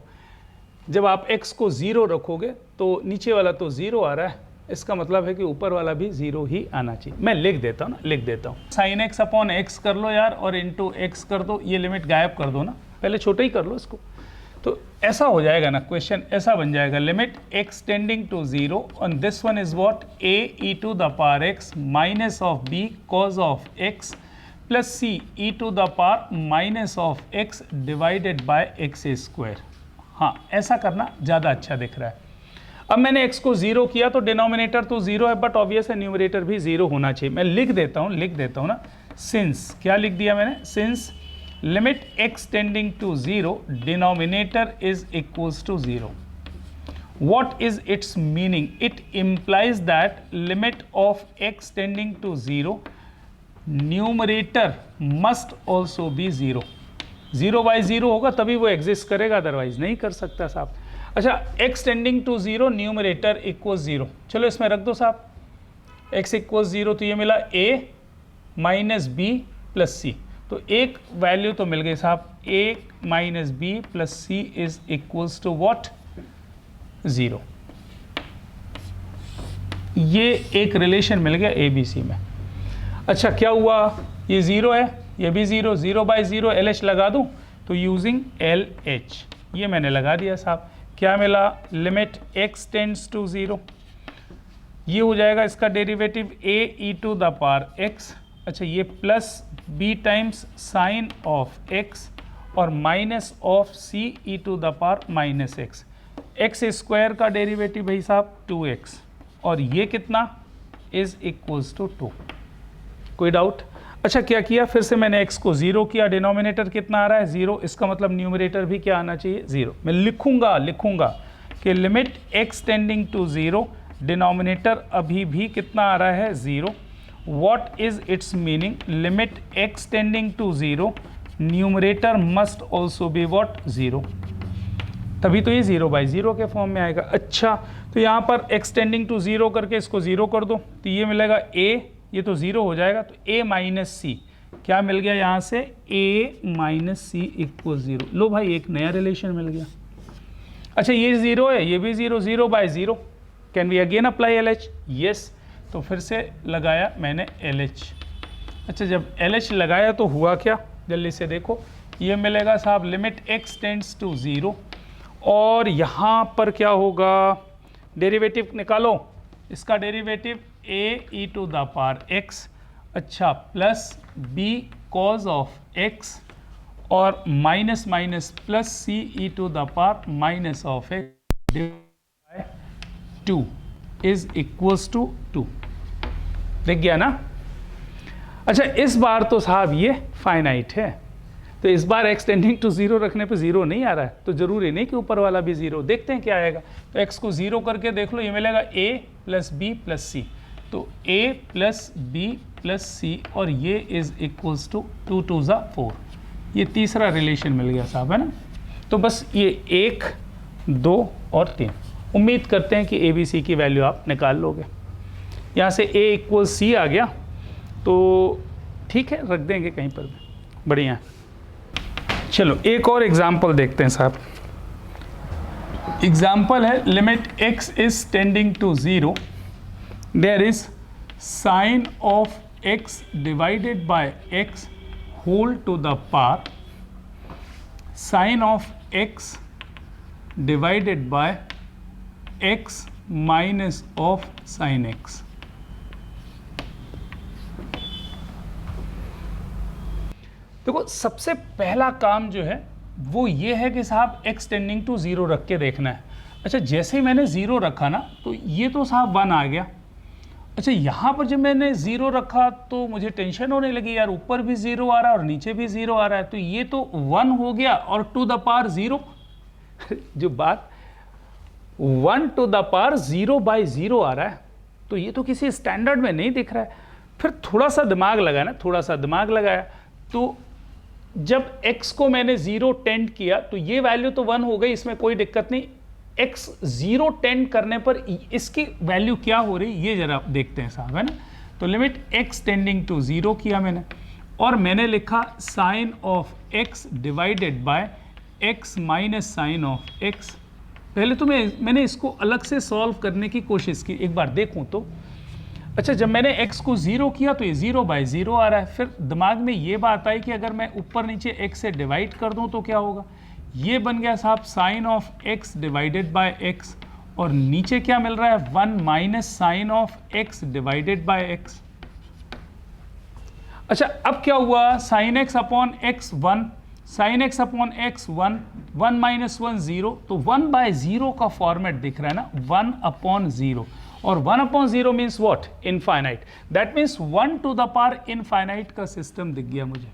जब आप x को 0 रखोगे तो नीचे वाला तो 0 आ रहा है, इसका मतलब है कि ऊपर वाला भी 0 ही आना चाहिए। मैं लिख देता हूँ ना, लिख देता हूँ, साइन एक्स अपॉन एक्स कर लो यार और इंटू एक्स कर दो, ये लिमिट गायब कर दो ना, पहले छोटा ही कर लो इसको, तो ऐसा हो जाएगा ना, क्वेश्चन ऐसा बन जाएगा, लिमिट एक्स टेंडिंग टू 0 और this one is what, a e to the power x minus of b cos of x plus c e to the power minus of x divided by x square. हाँ, ऐसा करना ज़्यादा अच्छा दिख रहा है। अब मैंने x को 0 किया तो डिनोमिनेटर तो 0 है, बट ऑब्वियस है न्यूमरेटर भी 0 होना चाहिए। मैं लिख देता हूँ ना, सिंस, क्या लिख दिया मैंने, since limit x tending to 0 denominator is equals to 0। What is its meaning, it implies that limit of x tending to 0 numerator must also be 0। 0 by 0 होगा तभी वो एग्जिस्ट करेगा, अदरवाइज नहीं कर सकता साहब। अच्छा, x tending to 0 numerator equals 0, चलो इसमें रख दो साहब, x इक्वल्स 0, तो ये मिला a minus b plus c, तो एक वैल्यू तो मिल गई साहब, a माइनस बी प्लस सी इज इक्वल्स टू व्हाट, 0। ये एक रिलेशन मिल गया ए बी सी में। अच्छा, क्या हुआ, ये 0 है, ये भी 0, 0 बाई 0 LH लगा दूं, तो यूजिंग LH ये मैंने लगा दिया साहब। क्या मिला, लिमिट x टेंड्स टू 0, ये हो जाएगा इसका derivative a e to the power x, अच्छा ये plus b times sine of x और minus of c e to the power minus x, x square का डेरिवेटिव भाई साहब 2x, और ये कितना इज इक्वल्स टू 2। कोई डाउट? अच्छा, क्या किया, फिर से मैंने x को 0 किया, डिनोमिनेटर कितना आ रहा है 0, इसका मतलब न्यूमरेटर भी क्या आना चाहिए 0। मैं लिखूंगा कि limit x tending to 0 denominator अभी भी कितना आ रहा है 0। What is its meaning, limit x tending to 0 numerator must also be what 0, तभी तो ये 0 बाई 0 के फॉर्म में आएगा। अच्छा, तो यहाँ पर x टेंडिंग टू 0 करके इसको 0 कर दो, तो ये मिलेगा a, ये तो 0 हो जाएगा, तो a माइनस सी, क्या मिल गया यहाँ से, a माइनस सी इक्वल 0। लो भाई, एक नया रिलेशन मिल गया। अच्छा, ये 0 है, ये भी 0, 0 by 0, can we again apply LH, yes, तो फिर से लगाया मैंने LH। अच्छा, जब LH लगाया तो हुआ क्या, जल्दी से देखो, ये मिलेगा साहब लिमिट x टेंड्स टू 0, और यहाँ पर क्या होगा, डेरिवेटिव निकालो, इसका derivative a e to the power x, अच्छा plus b cos of x और minus minus plus c e to the power minus of x by 2 is equals to 2। देख गया ना? अच्छा, इस बार तो साहब ये फाइनाइट है, तो इस बार x टेंडिंग टू 0 रखने पे 0 नहीं आ रहा है, तो जरूरी नहीं कि ऊपर वाला भी 0, देखते हैं क्या आएगा। तो x को 0 करके देख लो, ये मिलेगा a plus B plus c, तो a प्लस बी प्लस सी, और ये इज इक्वल्स टू 2 2 ज़ा 4, ये तीसरा रिलेशन मिल गया साहब, है ना। तो बस ये 1 2 और 3, उम्मीद करते हैं कि ए बी सी की वैल्यू आप निकाल लोगे। यहाँ से a इक्वल सी आ गया, तो ठीक है, रख देंगे कहीं पर भी, बढ़िया। चलो एक और एग्जाम्पल देखते हैं साहब। एग्जाम्पल है, limit x is tending to 0, there is sine of x divided by x whole to the power sine of x divided by x minus of sine x। देखो, सबसे पहला काम जो है वो ये है कि साहब x टेंडिंग टू 0 रख के देखना है। अच्छा, जैसे ही मैंने 0 रखा ना, तो ये तो साहब 1 आ गया। अच्छा यहाँ पर जब मैंने 0 रखा तो मुझे टेंशन होने लगी यार, ऊपर भी 0 आ रहा है और नीचे भी 0 आ रहा है, तो ये तो 1 हो गया और टू द पावर 0 जो बात 1 टू द पावर 0/0 आ रहा है, तो ये तो किसी स्टैंडर्ड में नहीं दिख रहा है। फिर थोड़ा सा दिमाग लगाया ना, थोड़ा सा दिमाग लगाया, तो जब x को मैंने 0 टेंड किया तो ये वैल्यू तो 1 हो गई, इसमें कोई दिक्कत नहीं। x 0 टेंड करने पर इसकी वैल्यू क्या हो रही ये जरा देखते हैं साहब, है ना। तो लिमिट x टेंडिंग टू 0 किया मैंने, और मैंने लिखा sine of x divided by x minus sine of x। पहले तो मैंने इसको अलग से सॉल्व करने की कोशिश की, एक बार देखूं तो। अच्छा, जब मैंने x को 0 किया तो ये 0/0 आ रहा है। फिर दिमाग में ये बात आई कि अगर मैं ऊपर नीचे x से डिवाइड कर दूं तो क्या होगा, ये बन गया साहब sine of x divided by x, और नीचे क्या मिल रहा है 1 minus sine of x divided by x। अच्छा, अब क्या हुआ, sine x upon x 1, sine x upon x 1, 1 minus 1 0, तो 1/0 का फॉर्मेट दिख रहा है ना, 1/0, और 1/0 means what, infinite. That means 1 to the power infinite का सिस्टम दिख गया मुझे।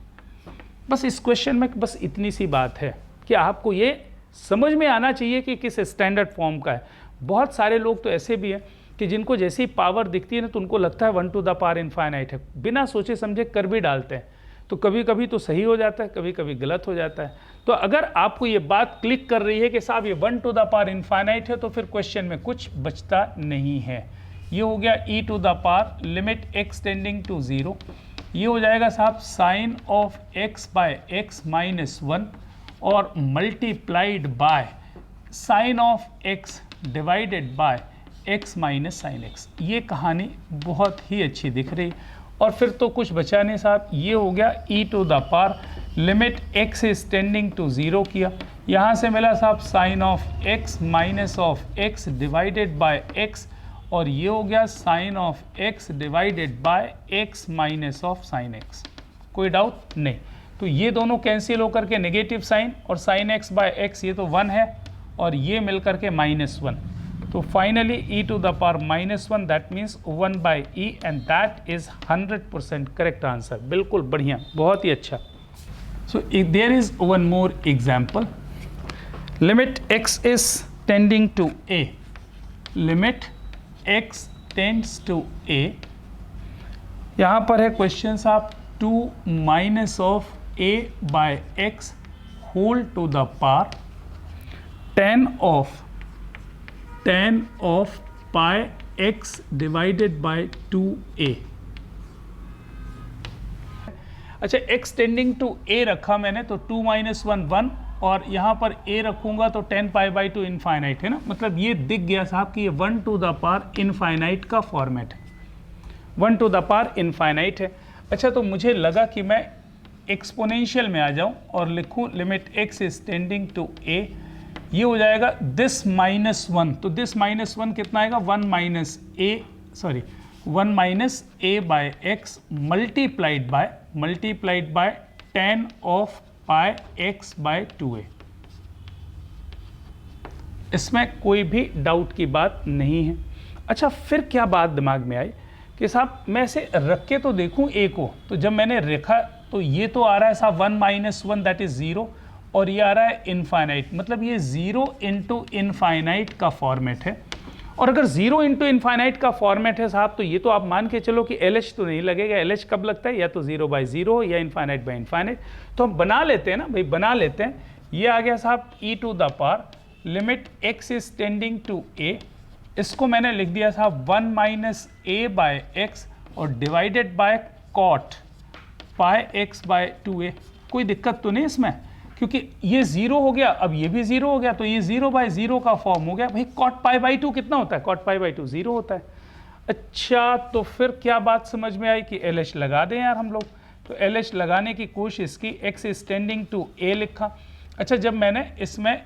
बस इस क्वेश्चन में बस इतनी सी बात है कि आपको ये समझ में आना चाहिए कि किस स्टैंडर्ड फॉर्म का है। बहुत सारे लोग तो ऐसे भी हैं कि जिनको जैसी पावर दिखती है ना तो उनको लगता है 1 टू द पावर इनफाइनाइट है, बिना सोचे समझे कर भी डालते हैं, तो कभी कभी तो सही हो जाता है, कभी कभी गलत हो जाता है। तो अगर आपको ये बात क्लिक कर रही है कि साहब ये 1 टू द पावर इनफाइनाइट है, तो फिर क्वेश्चन में कुछ बचता नहीं है। ये हो गया e to the power limit x tending to 0, ये हो जाएगा साहब sine of x by x minus 1 और multiplied by sine of x divided by x minus sine x। ये कहानी बहुत ही अच्छी दिख रही, और फिर तो कुछ बचा नहीं साहब। ये हो गया e to the power limit x is tending to 0 किया, यहाँ से मिला साहब sine of x minus of x divided by x, और ये हो गया sine of x divided by x minus of sine x। कोई डाउट नहीं, तो ये दोनों कैंसिल होकर के नेगेटिव साइन, और साइन x बाय x ये तो 1 है, और ये मिल करके -1। तो finally e to the power -1, that means 1/e, and that is 100% correct answer. बिल्कुल बढ़िया, बहुत ही अच्छा। So there is one more example, limit x is tending to a, limit x tends to a, यहाँ पर है क्वेश्चन साहब 2 minus of a by x whole to the power 10 of pi x divided by 2a। अच्छा, x टेंडिंग टू a रखा मैंने, तो 2 माइनस 1 1, और यहाँ पर a रखूंगा तो 10π/2 इनफाइनाइट है ना, मतलब ये दिख गया साहब कि ये 1 टू द पावर इनफाइनाइट का फॉर्मेट है, 1 टू द पावर इनफाइनाइट है। अच्छा, तो मुझे लगा कि मैं एक्सपोनेंशियल में आ जाऊं और लिखूं limit x is tending to a, ये हो जाएगा दिस -1, तो दिस -1 कितना आएगा 1 minus a by x multiplied by 10 of pi x by 2a। इसमें कोई भी डाउट की बात नहीं है। अच्छा, फिर क्या बात दिमाग में आई कि साहब मैं इसे रख के तो देखूं a को, तो जब मैंने रखा तो ये तो आ रहा है साहब 1 माइनस 1 दैट इज 0, और ये आ रहा है इनफाइनाइट, मतलब ये 0 इंटू इनफाइनाइट का फॉर्मेट है। और अगर 0 इंटू इनफाइनाइट का फॉर्मेट है साहब, तो ये तो आप मान के चलो कि LH तो नहीं लगेगा। LH कब लगता है, या तो 0/0 या इनफाइनाइट बाय इनफाइनाइट। तो हम बना लेते हैं ना भाई, बना लेते हैं। ये आ गया साहब e to the power limit x is tending to a, इसको मैंने लिख दिया साहब 1 माइनस a बाय x और divided by cot pi x by 2a। कोई दिक्कत तो नहीं इसमें, क्योंकि ये 0 हो गया, अब ये भी 0 हो गया, तो ये 0/0 का फॉर्म हो गया। भाई cot π/2 कितना होता है, cot π/2 0 होता है। अच्छा, तो फिर क्या बात समझ में आई कि LH लगा दें यार हम लोग, तो LH लगाने की कोशिश की, x is tending to a लिखा। अच्छा, जब मैंने इसमें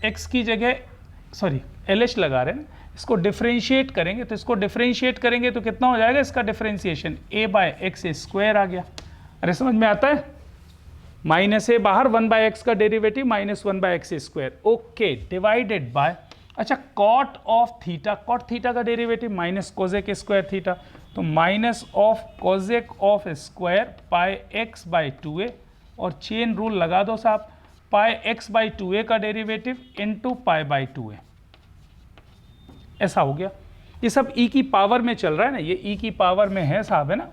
x की जगह LH लगा रहे हैं, इसको डिफ्रेंशिएट करेंगे, तो इसको डिफ्रेंशिएट करेंगे तो कितना हो जाएगा इसका differentiation, a by x square आ गया। अरे समझ में आता है, माइनस ए बाहर, 1/x का derivative -1/x square, okay, divided by अच्छा cot of theta, cot theta का derivative minus cosec square theta, तो minus of cosec of square pi x by 2a, और चेन रूल लगा दो साहब, पाई एक्स बाई 2a का derivative into pi by 2a, ऐसा हो गया। ये सब e की पावर में चल रहा है ना, ये e की पावर में है साहब, है ना।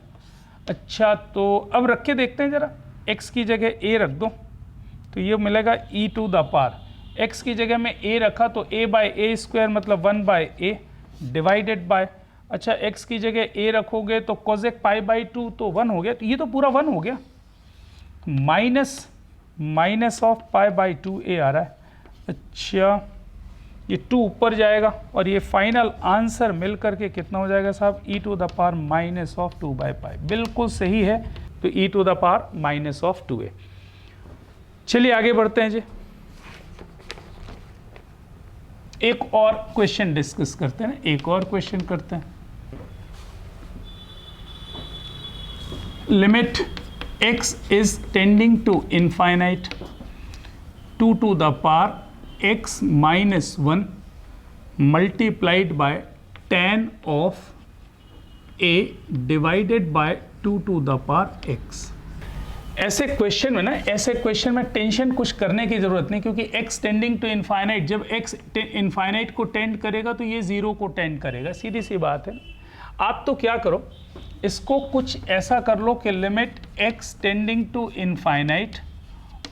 अच्छा तो अब रख के देखते हैं जरा, x की जगह a रख दो तो ये मिलेगा e to the power, x की जगह में a रखा तो a बाई ए स्क्वायर मतलब 1 बाई a डिवाइडेड बाय, अच्छा x की जगह a रखोगे तो कोजेक पाई बाई 2 तो 1 हो गया, तो ये तो पूरा 1 हो गया, minus of pi by 2a आ रहा है। अच्छा ये 2 ऊपर जाएगा और ये फाइनल आंसर मिल करके कितना हो जाएगा साहब, e to the power minus of 2 by pi, बिल्कुल सही है, तो e to the power minus of 2a। चलिए आगे बढ़ते हैं जी, एक और क्वेश्चन डिस्कस करते हैं, एक और क्वेश्चन करते हैं। Limit x is tending to infinite 2 to the power x minus 1 multiplied by tan of a divided by 2 to the power x। ऐसे क्वेश्चन में ना, ऐसे क्वेश्चन में टेंशन कुछ करने की जरूरत नहीं, क्योंकि x टेंडिंग टू इनफाइनाइट, जब x इनफाइनाइट को टेंड करेगा तो ये 0 को टेंड करेगा, सीधी सी बात है। आप तो क्या करो, इसको कुछ ऐसा कर लो कि limit x tending to infinite,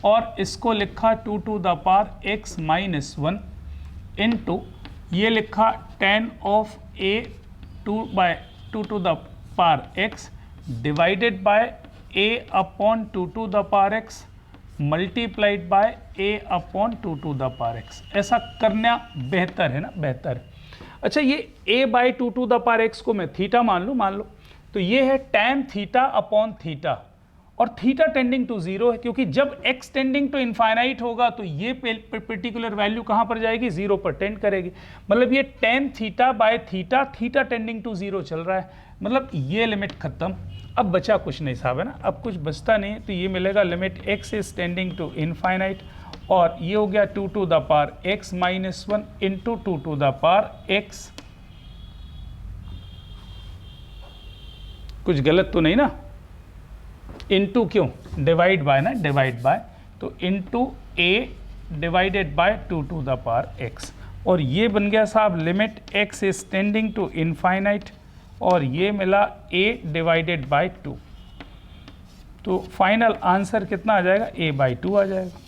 और इसको लिखा 2 to the power x minus 1 into ये लिखा tan of a 2 to the power x divided by a upon 2 to the power x multiplied by a upon 2 to the power x। ऐसा करना बेहतर है ना, बेहतर है। अच्छा ये a by 2 to the power x को मैं थीटा मान लो, तो ये है tan थीटा अपॉन थीटा, और थीटा टेंडिंग टू 0 है, क्योंकि जब x टेंडिंग टू इनफाइनाइट होगा तो ये पर्टिकुलर वैल्यू कहाँ पर जाएगी, 0 पर टेंड करेगी, मतलब ये tan theta by theta, theta tending to 0 चल रहा है, मतलब ये लिमिट खत्म। अब बचा कुछ नहीं साहब, है ना, अब कुछ बचता नहीं है, तो ये मिलेगा limit x is tending to infinite, और ये हो गया 2 to the power x minus 1 into 2 to the power x। कुछ गलत तो नहीं ना, इंटू क्यों, डिवाइड बाय ना, डिवाइड बाय, तो into a divided by 2 to the power x, और ये बन गया साहब limit x is tending to infinite, और ये मिला a डिवाइडेड बाय 2, तो फाइनल आंसर कितना आ जाएगा, a बाई 2 आ जाएगा।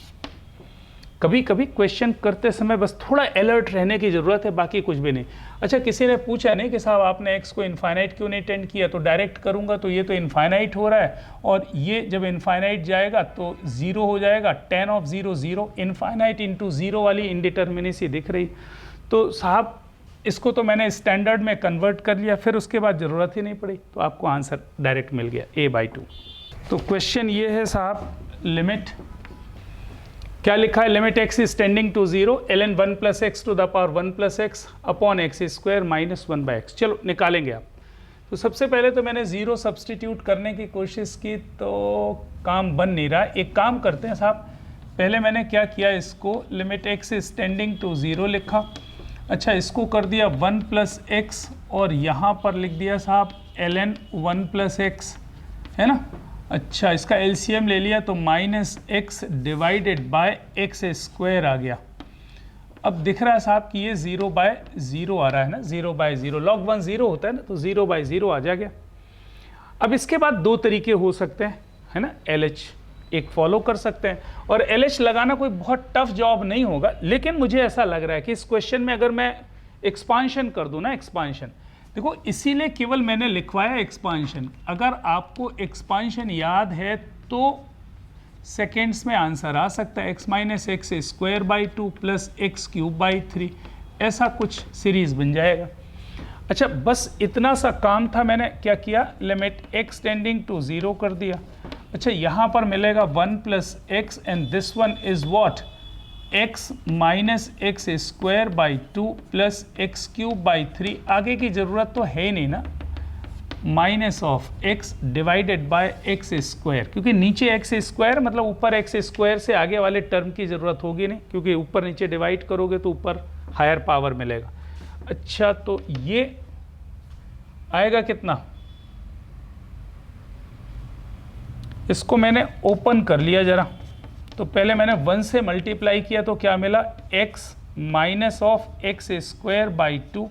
कभी कभी क्वेश्चन करते समय बस थोड़ा अलर्ट रहने की ज़रूरत है, बाकी कुछ भी नहीं। अच्छा किसी ने पूछा नहीं कि साहब आपने x को इनफाइनाइट क्यों नहीं टेंड किया, तो डायरेक्ट करूंगा तो ये तो इनफाइनाइट हो रहा है, और ये जब इनफाइनाइट जाएगा तो 0 हो जाएगा, tan ऑफ 0 0, इनफाइनाइट इंटू 0 वाली इनडिटर्मिनेसी दिख रही, तो साहब इसको तो मैंने स्टैंडर्ड में कन्वर्ट कर लिया, फिर उसके बाद ज़रूरत ही नहीं पड़ी, तो आपको आंसर डायरेक्ट मिल गया a बाई 2। तो क्वेश्चन ये है साहब, लिमिट क्या लिखा है, limit x is tending to 0 ln 1 plus x to the power 1 plus x upon x square minus 1 by x. चलो निकालेंगे आप। तो सबसे पहले तो मैंने 0 सब्सटीट्यूट करने की कोशिश की तो काम बन नहीं रहा। एक काम करते हैं साहब, पहले मैंने क्या किया, इसको limit x is tending to 0 लिखा, अच्छा इसको कर दिया 1 प्लस एक्स, और यहाँ पर लिख दिया साहब ln 1 प्लस एक्स, है ना। अच्छा इसका एलसीएम ले लिया तो minus x divided by x square आ गया। अब दिख रहा है साहब कि ये 0 बाय 0 आ रहा है ना, 0 बाय 0, log 1 0 होता है ना, तो 0 बाय 0 आ जाएगा। अब इसके बाद दो तरीके हो सकते हैं, है ना, LH एक फॉलो कर सकते हैं, और LH लगाना कोई बहुत टफ जॉब नहीं होगा, लेकिन मुझे ऐसा लग रहा है कि इस क्वेश्चन में अगर मैं एक्सपांशन कर दूं ना, एक्सपांशन देखो, इसीलिए केवल मैंने लिखवाया एक्सपांशन। अगर आपको एक्सपांशन याद है तो सेकेंड्स में आंसर आ सकता है, x minus x square by 2 plus x cube by 3, ऐसा कुछ सीरीज बन जाएगा। अच्छा बस इतना सा काम था, मैंने क्या किया, लिमिट x टेंडिंग टू 0 कर दिया। अच्छा यहाँ पर मिलेगा 1 plus x and this one is what, x minus x square by 2 plus x cube by 3। आगे की ज़रूरत तो है ही नहीं ना, minus of x divided by x square, क्योंकि नीचे एक्स स्क्वायर मतलब ऊपर एक्स स्क्वायर से आगे वाले टर्म की ज़रूरत होगी नहीं, क्योंकि ऊपर नीचे डिवाइड करोगे तो ऊपर हायर पावर मिलेगा। अच्छा, तो ये आएगा कितना, इसको मैंने ओपन कर लिया जरा, तो पहले मैंने 1 से मल्टीप्लाई किया तो क्या मिला, x minus of x square by 2,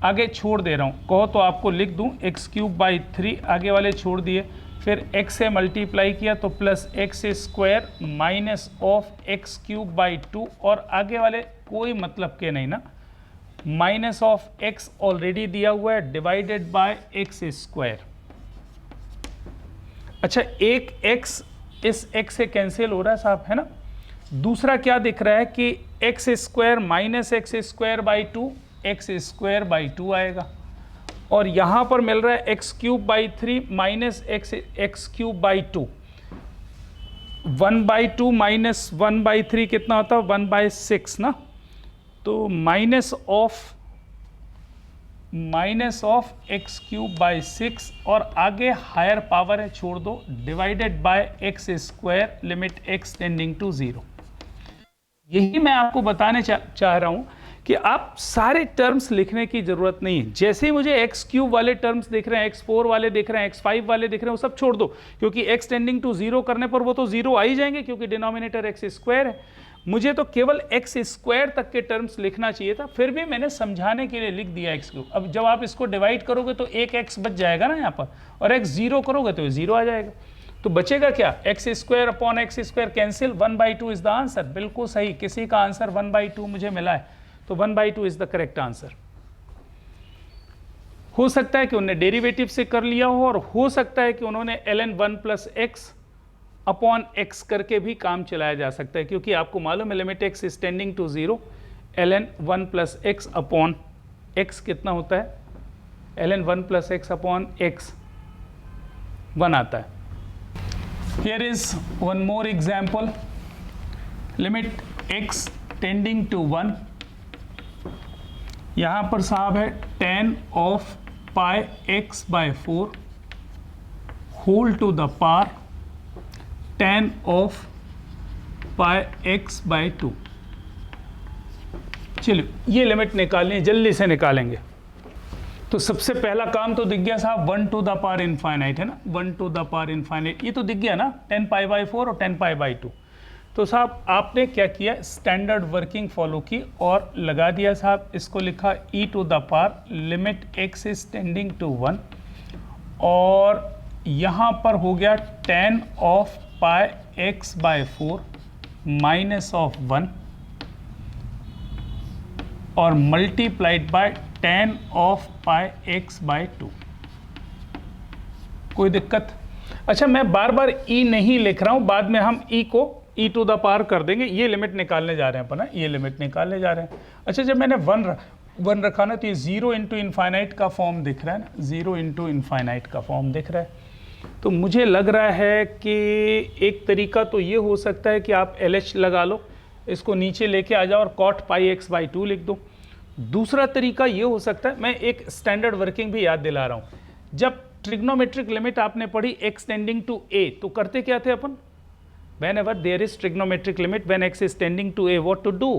आगे छोड़ दे रहा हूँ, कहो तो आपको लिख दूँ एक्स क्यूब बाई 3, आगे वाले छोड़ दिए, फिर x से मल्टीप्लाई किया तो plus x square minus of x cube by 2, और आगे वाले कोई मतलब के नहीं ना, माइनस ऑफ एक्स ऑलरेडी दिया हुआ है डिवाइडेड बाय एक्स स्क्वायर। अच्छा, एक x इस x से कैंसिल हो रहा है साहब, है ना। दूसरा क्या दिख रहा है कि x square minus x square by 2, x square by 2 आएगा, और यहाँ पर मिल रहा है x cube by 3 minus x cube by 2, 1/2 minus 1/3 कितना होता है, 1/6 ना, तो minus of x cube by 6, और आगे हायर पावर है छोड़ दो, divided by x square limit x tending to 0। यही मैं आपको बताने चाह रहा हूं कि आप सारे टर्म्स लिखने की जरूरत नहीं है। जैसे ही मुझे एक्स क्यूब वाले टर्म्स दिख रहे हैं, x4 वाले दिख रहे हैं, x5 वाले दिख रहे हैं, वो सब छोड़ दो, क्योंकि x टेंडिंग टू 0 करने पर वो तो 0 आ ही जाएंगे, क्योंकि डिनोमिनेटर एक्स स्क्वायर है। मुझे तो केवल एक्स स्क्वायर तक के टर्म्स लिखना चाहिए था, फिर भी मैंने समझाने के लिए लिख दिया एक्स क्यूब। अब जब आप इसको डिवाइड करोगे तो एक एक्स बच जाएगा ना यहाँ पर, और एक्स 0 करोगे तो 0 आ जाएगा, तो बचेगा क्या, x square upon x square cancel, 1/2 is the answer. बिल्कुल सही, किसी का आंसर 1/2 मुझे मिला है, तो 1/2 इज द करेक्ट आंसर। हो सकता है कि उन्होंने डेरिवेटिव से कर लिया हो, और हो सकता है कि उन्होंने ln 1 plus x upon x करके भी काम चलाया जा सकता है, क्योंकि आपको मालूम है limit x is tending to 0, ln 1 plus x upon x कितना होता है, ln 1 plus x upon x 1 आता है। Here is one more example, limit x tending to 1, यहाँ पर साहब है tan of pi x by 4 whole to the power tan of pi x by 2। चलिए ये लिमिट निकालनी है, जल्दी से निकालेंगे। तो सबसे पहला काम तो दिख गया साहब 1 टू द पावर इनफाइनाइट, है ना, 1 टू द पावर इनफाइनाइट, ये तो दिख गया ना, 10 पाई बाई 4 और 10 पाई बाई 2। तो साहब आपने क्या किया, स्टैंडर्ड वर्किंग फॉलो की और लगा दिया साहब, इसको लिखा e to the power limit x is tending to 1, और यहाँ पर हो गया tan of pi x by 4 minus of 1, और multiplied by tan of pi x by 2। कोई दिक्कत? अच्छा, मैं बार बार e नहीं लिख रहा हूं, बाद में हम e को e टू द पावर कर देंगे। ये लिमिट निकालने जा रहे हैं अपन, ये लिमिट निकालने जा रहे हैं। अच्छा, जब मैंने 1 रखा ना, तो ये 0 इंटू इन्फाइनाइट का फॉर्म दिख रहा है ना, 0 इंटू इन्फाइनाइट का फॉर्म दिख रहा है। तो मुझे लग रहा है कि एक तरीका तो ये हो सकता है कि आप LH लगा लो, इसको नीचे लेके आ जाओ और cot पाई एक्स बाई 2 लिख दो। दूसरा तरीका ये हो सकता है, मैं एक स्टैंडर्ड वर्किंग भी याद दिला रहा हूँ, जब ट्रिग्नोमेट्रिक लिमिट आपने पढ़ी x टेंडिंग टू a, तो करते क्या थे अपन, whenever there is trigonometric limit when x is tending to a, what to do,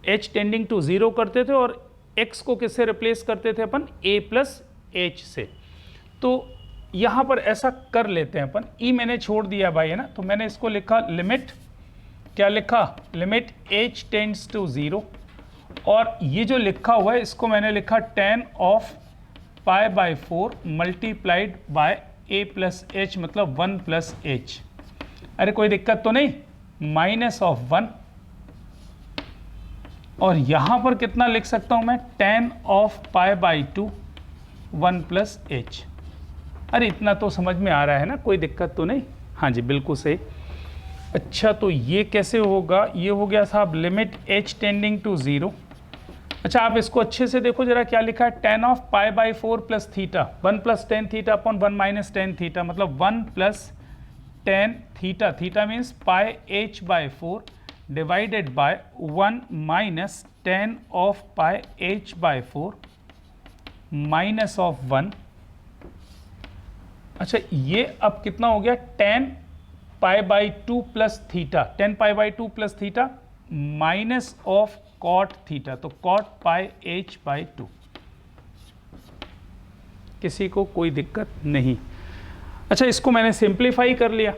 h tending to 0 करते थे, और x को किससे रिप्लेस करते थे अपन, a प्लस h से। तो यहाँ पर ऐसा कर लेते हैं अपन, e मैंने छोड़ दिया भाई, है ना, तो मैंने इसको लिखा लिमिट, क्या लिखा, लिमिट h टेंड्स टू 0, और ये जो लिखा हुआ है इसको मैंने लिखा tan of pi by 4 multiplied by a plus h, मतलब 1 प्लस h। अरे कोई दिक्कत तो नहीं, माइनस ऑफ 1, और यहाँ पर कितना लिख सकता हूँ मैं, tan of pi by 2 1 plus h। अरे इतना तो समझ में आ रहा है ना, कोई दिक्कत तो नहीं, हाँ जी बिल्कुल सही। अच्छा, तो ये कैसे होगा, ये हो गया साहब लिमिट h टेंडिंग टू 0। अच्छा, आप इसको अच्छे से देखो जरा, क्या लिखा है, tan of pi by 4 plus theta, 1 plus tan theta upon 1 minus tan theta, मतलब 1 plus tan theta, theta means pi h by 4 divided by 1 minus tan of pi h by 4 minus of 1, अच्छा ये अब कितना हो गया, tan pi by two plus theta, tan pi by two plus theta minus of cot theta, तो cot pi h by two. किसी को कोई दिक्कत नहीं। अच्छा इसको मैंने सिंप्लीफाई कर लिया,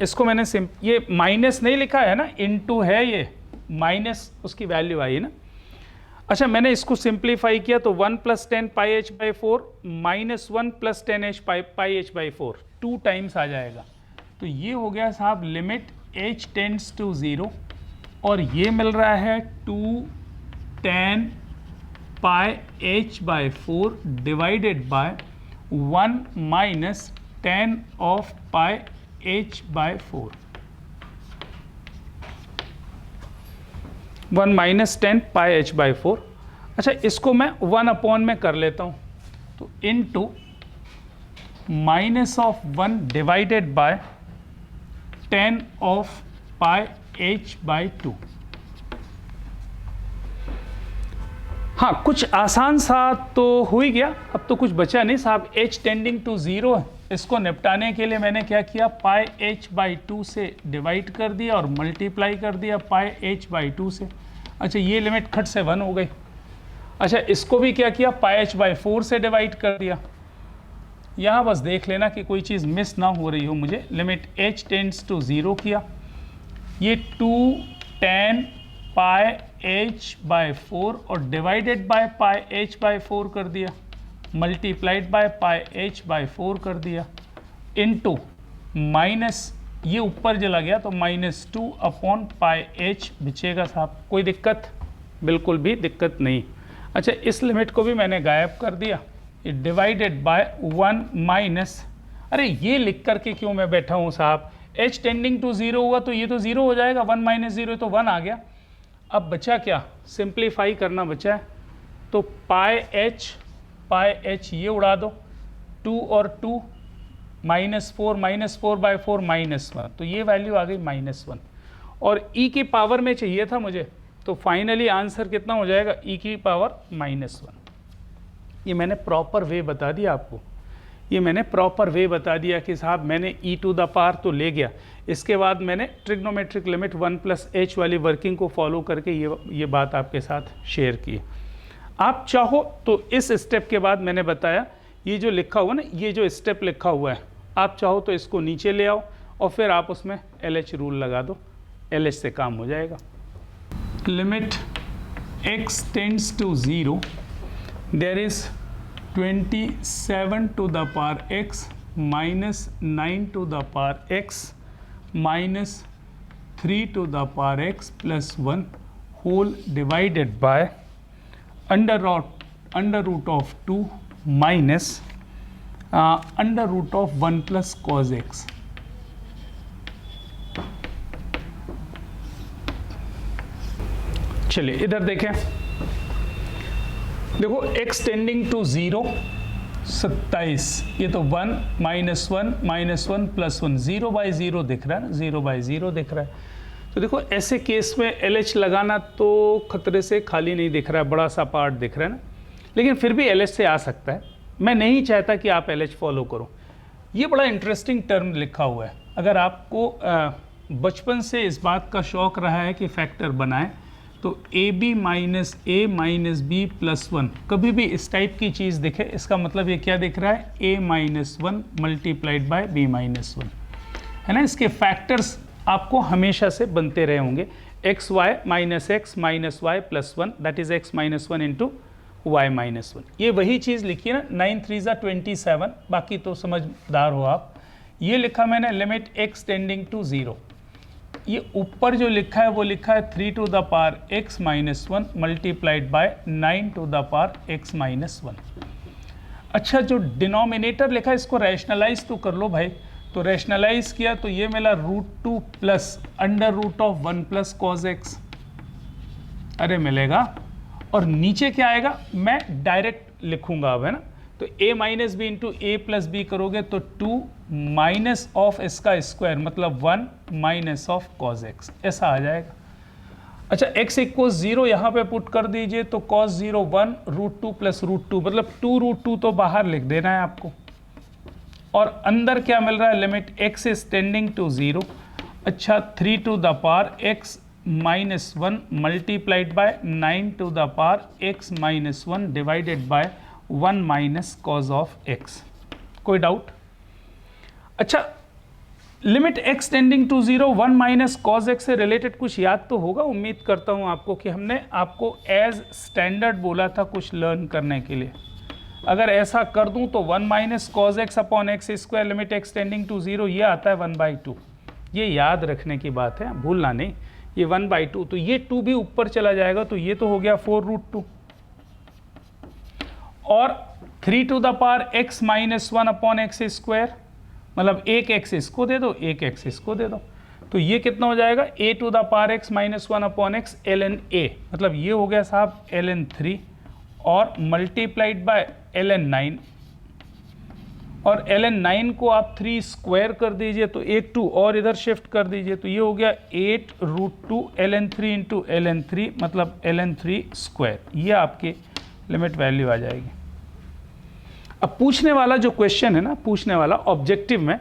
इसको मैंने ये माइनस नहीं लिखा है ना, इनटू है ये, माइनस उसकी वैल्यू आई ना। अच्छा मैंने इसको सिंप्लीफाई किया तो 1 plus ten pi h by four minus 1 plus ten h pi h by four, 2 times आ जाएगा। तो ये हो गया साहब लिमिट h टेंड्स टू 0, और ये मिल रहा है 2 tan pi h by four divided by 1 minus tan of pi h by four, 1 minus ten pi h by four. अच्छा इसको मैं 1 अपॉन में कर लेता हूँ, तो into minus of 1 divided bye 10 of pi h by two. हाँ कुछ आसान सा तो हो ही गया, अब तो कुछ बचा नहीं साहब, h टेंडिंग टू 0 है। इसको निपटाने के लिए मैंने क्या किया, पाई एच बाई टू से डिवाइड कर दिया और मल्टीप्लाई कर दिया पाई एच बाई टू से। अच्छा ये लिमिट खट से 1 हो गई। अच्छा इसको भी क्या किया, पाई एच बाई फोर से डिवाइड कर दिया। यहाँ बस देख लेना कि कोई चीज़ मिस ना हो रही हो मुझे। लिमिट h टेंड्स टू 0 किया, ये 2 tan pi h by four और divided by pi h by four कर दिया, multiplied by pi h by four कर दिया, इनटू माइनस ये ऊपर चला गया तो माइनस 2 अपॉन पाई एच बचेगा साहब। कोई दिक्कत, बिल्कुल भी दिक्कत नहीं। अच्छा इस लिमिट को भी मैंने गायब कर दिया, डिवाइडेड बाय 1 माइनस, अरे ये लिख करके क्यों मैं बैठा हूँ साहब, h टेंडिंग टू 0 हुआ तो ये तो 0 हो जाएगा, 1 माइनस 0 तो 1 आ गया। अब बचा क्या, सिंप्लीफाई करना बचा है, तो पाई एच ये उड़ा दो, 2 और 2 minus four by four minus 1, तो ये वैल्यू आ गई माइनस 1, और e की पावर में चाहिए था मुझे, तो फाइनली आंसर कितना हो जाएगा, e की पावर माइनस 1। ये मैंने प्रॉपर वे बता दिया आपको, ये मैंने प्रॉपर वे बता दिया कि साहब मैंने e टू द पावर तो ले गया, इसके बाद मैंने ट्रिग्नोमेट्रिक लिमिट 1 प्लस h वाली वर्किंग को फॉलो करके ये बात आपके साथ शेयर की। आप चाहो तो इस स्टेप के बाद मैंने बताया ये जो लिखा हुआ ना, ये जो स्टेप लिखा हुआ है, आप चाहो तो इसको नीचे ले आओ और फिर आप उसमें LH रूल लगा दो, LH से काम हो जाएगा। Limit x tends to 0, there is 27 to the power x minus 9 to the power x minus 3 to the power x plus 1 whole divided by under root of 2 minus under root of 1 plus cos x। चलिए इधर देखें, देखो x टेंडिंग टू 0 27, ये तो 1 माइनस 1 प्लस 1, 0 बाई 0 दिख रहा है ना, 0 बाई 0 दिख रहा है। तो देखो ऐसे केस में LH लगाना तो खतरे से खाली नहीं दिख रहा है, बड़ा सा पार्ट दिख रहा है ना, लेकिन फिर भी LH से आ सकता है। मैं नहीं चाहता कि आप LH फॉलो करो। ये बड़ा इंटरेस्टिंग टर्म लिखा हुआ है, अगर आपको बचपन से इस बात का शौक़ रहा है कि फैक्टर बनाएं, तो AB minus A minus B plus 1, कभी भी इस टाइप की चीज़ दिखे इसका मतलब ये क्या दिख रहा है, A minus 1 multiplied bye B minus 1, है ना। इसके फैक्टर्स आपको हमेशा से बनते रहे होंगे, x y minus x minus y plus 1, that is x minus 1 into y minus 1। ये वही चीज़ लिखी है ना, 9 3 27, बाकी तो समझदार हो आप। ये लिखा मैंने लिमिट x टेंडिंग टू 0, ये ऊपर जो लिखा है वो लिखा है 3 to the power x minus 1 multiplied by 9 to the power x minus 1। अच्छा जो डिनोमिनेटर लिखा है इसको रैशनलाइज तो कर लो भाई, तो रैशनलाइज किया तो ये मिला √2 plus under root of 1 plus cos x, अरे मिलेगा। और नीचे क्या आएगा, मैं डायरेक्ट लिखूंगा अब, है ना, तो a minus b into a plus b करोगे तो 2 माइनस ऑफ इसका स्क्वायर मतलब 1 माइनस ऑफ कॉज x, ऐसा आ जाएगा। अच्छा x इक्वल 0 यहाँ पे पुट कर दीजिए, तो cos 0 1 √2 प्लस √2 मतलब 2 √2 तो बाहर लिख देना है आपको, और अंदर क्या मिल रहा है, limit x is tending to 0। अच्छा 3 to the power x minus 1 multiplied by 9 to the power x minus 1 divided by 1 minus cos of x। कोई डाउट? अच्छा limit x tending to 0 1 minus cos x से रिलेटेड कुछ याद तो होगा, उम्मीद करता हूं आपको, कि हमने आपको एज स्टैंडर्ड बोला था कुछ लर्न करने के लिए। अगर ऐसा कर दूं तो 1 minus cos x upon x square limit x tending to 0 ये आता है 1/2। ये याद रखने की बात है, भूलना नहीं, ये 1/2। तो ये 2 भी ऊपर चला जाएगा, तो ये तो हो गया 4√2 और 3 to the power x minus 1 upon x square, मतलब एक एक्स इसको दे दो, एक एक्स इसको दे दो, तो ये कितना हो जाएगा a to the power x minus 1 upon x ln a, मतलब ये हो गया साहब ln 3 और मल्टीप्लाइड बाय ln 9, और ln 9 को आप 3 स्क्वायर कर दीजिए तो एक 2 और इधर शिफ्ट कर दीजिए, तो ये हो गया 8√2 ln 3 इंटू ln 3, मतलब ln 3 स्क्वायर। ये आपकी लिमिट वैल्यू आ जाएगी। अब पूछने वाला जो क्वेश्चन है ना, पूछने वाला ऑब्जेक्टिव में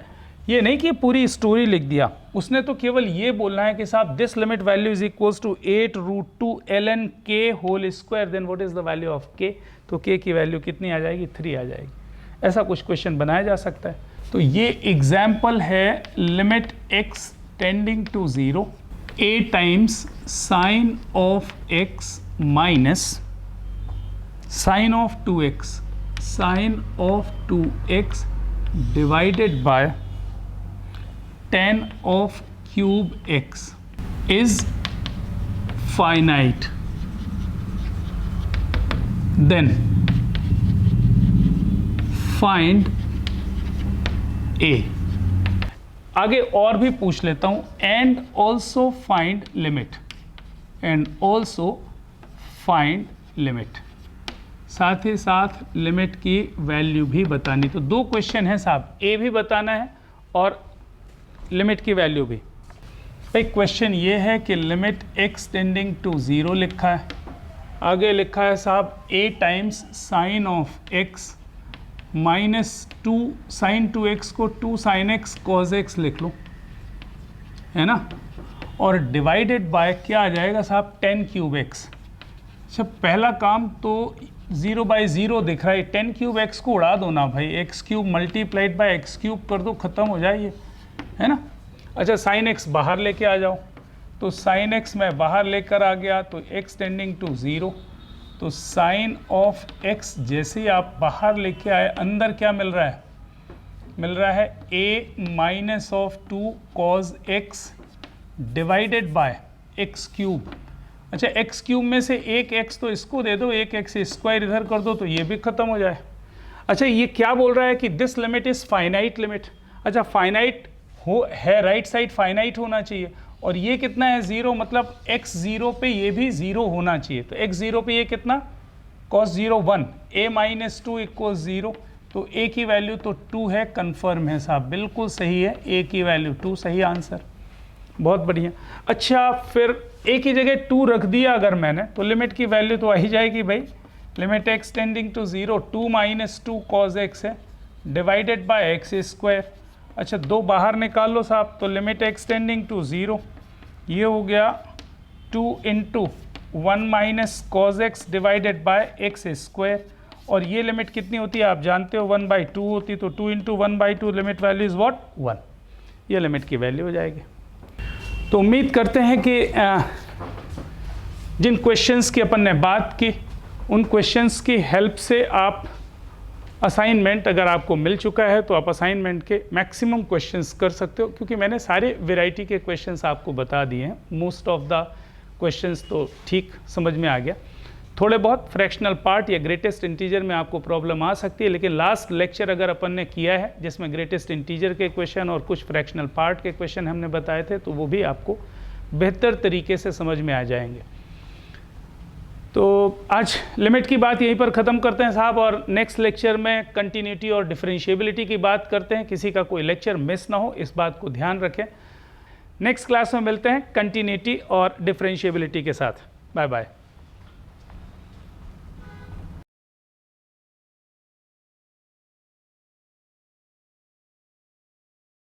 ये नहीं कि पूरी स्टोरी लिख दिया, उसने तो केवल ये बोलना है कि साहब this limit value is equals to 8√2 ln k whole square, then what is the value of k, तो k की वैल्यू कितनी आ जाएगी, 3 आ जाएगी। ऐसा कुछ क्वेश्चन बनाया जा सकता है। तो ये एग्जाम्पल है limit x tending to 0 a times sine of x minus sine of 2x sin of 2x divided by tan of cube x is finite, then find a। आगे और भी पूछ लेता हूं, and also find limit, and also find limit, साथ ही साथ लिमिट की वैल्यू भी बतानी। तो 2 क्वेश्चन हैं साहब, ए भी बताना है और लिमिट की वैल्यू भी। एक क्वेश्चन ये है कि लिमिट x टेंडिंग टू 0 लिखा है, आगे लिखा है साहब a times sine of x minus 2 sine 2x को 2 साइन x कॉज x लिख लो, है ना, और डिवाइडेड बाय क्या आ जाएगा साहब 10 क्यूब x। अच्छा पहला काम तो 0/0 दिख रहा है, 10 क्यूब x को उड़ा दो ना भाई, x cube multiplied by x cube कर दो, ख़त्म हो जाए ये, है ना। अच्छा साइन x बाहर लेके आ जाओ, तो साइन x मैं बाहर लेकर आ गया, तो x टेंडिंग टू 0, तो साइन ऑफ x जैसे ही आप बाहर लेके आए, अंदर क्या मिल रहा है, मिल रहा है a minus of 2 cos x divided by x cube. अच्छा x क्यूब में से एक x तो इसको दे दो, एक x स्क्वायर इधर कर दो, तो ये भी खत्म हो जाए। अच्छा ये क्या बोल रहा है कि this limit is finite limit. अच्छा फाइनाइट हो है, राइट साइड फाइनाइट होना चाहिए, और ये कितना है 0, मतलब x 0 पे ये भी 0 होना चाहिए, तो x 0 पे ये कितना cos 0 1, a माइनस 2 इक्वल्स 0, तो a की वैल्यू तो 2 है, कंफर्म है साहब, बिल्कुल सही है, a की वैल्यू 2 सही आंसर, बहुत बढ़िया। अच्छा फिर a की जगह 2 रख दिया अगर मैंने, तो लिमिट की वैल्यू तो आ ही जाएगी भाई, limit x tending to 0 2 minus 2 cos x है डिवाइडेड बाय एक्स स्क्वायर। अच्छा 2 बाहर निकाल लो साहब, तो लिमिट x टेंडिंग टू 0 ये हो गया 2 into 1 minus cos x divided by x square, और ये लिमिट कितनी होती है आप जानते हो 1/2 होती, तो 2 into 1/2 limit value is what 1, ये लिमिट की वैल्यू हो जाएगी। तो उम्मीद करते हैं कि जिन क्वेश्चंस की अपन ने बात की, उन क्वेश्चंस की हेल्प से आप असाइनमेंट अगर आपको मिल चुका है तो आप असाइनमेंट के मैक्सिमम क्वेश्चंस कर सकते हो, क्योंकि मैंने सारे वैरायटी के क्वेश्चंस आपको बता दिए हैं। मोस्ट ऑफ द क्वेश्चंस तो ठीक समझ में आ गया, थोड़े बहुत फ्रैक्शनल पार्ट या ग्रेटेस्ट इंटीजर में आपको प्रॉब्लम आ सकती है, लेकिन लास्ट लेक्चर अगर अपन ने किया है जिसमें ग्रेटेस्ट इंटीजर के क्वेश्चन और कुछ फ्रैक्शनल पार्ट के क्वेश्चन हमने बताए थे, तो वो भी आपको बेहतर तरीके से समझ में आ जाएंगे। तो आज लिमिट की बात यहीं पर ख़त्म करते हैं साहब, और नेक्स्ट लेक्चर में कंटिन्यूटी और डिफरेंशिएबिलिटी की बात करते हैं। किसी का कोई लेक्चर मिस ना हो, इस बात को ध्यान रखें। नेक्स्ट क्लास में मिलते हैं कंटिन्यूटी और डिफरेंशिएबिलिटी के साथ। Bye bye.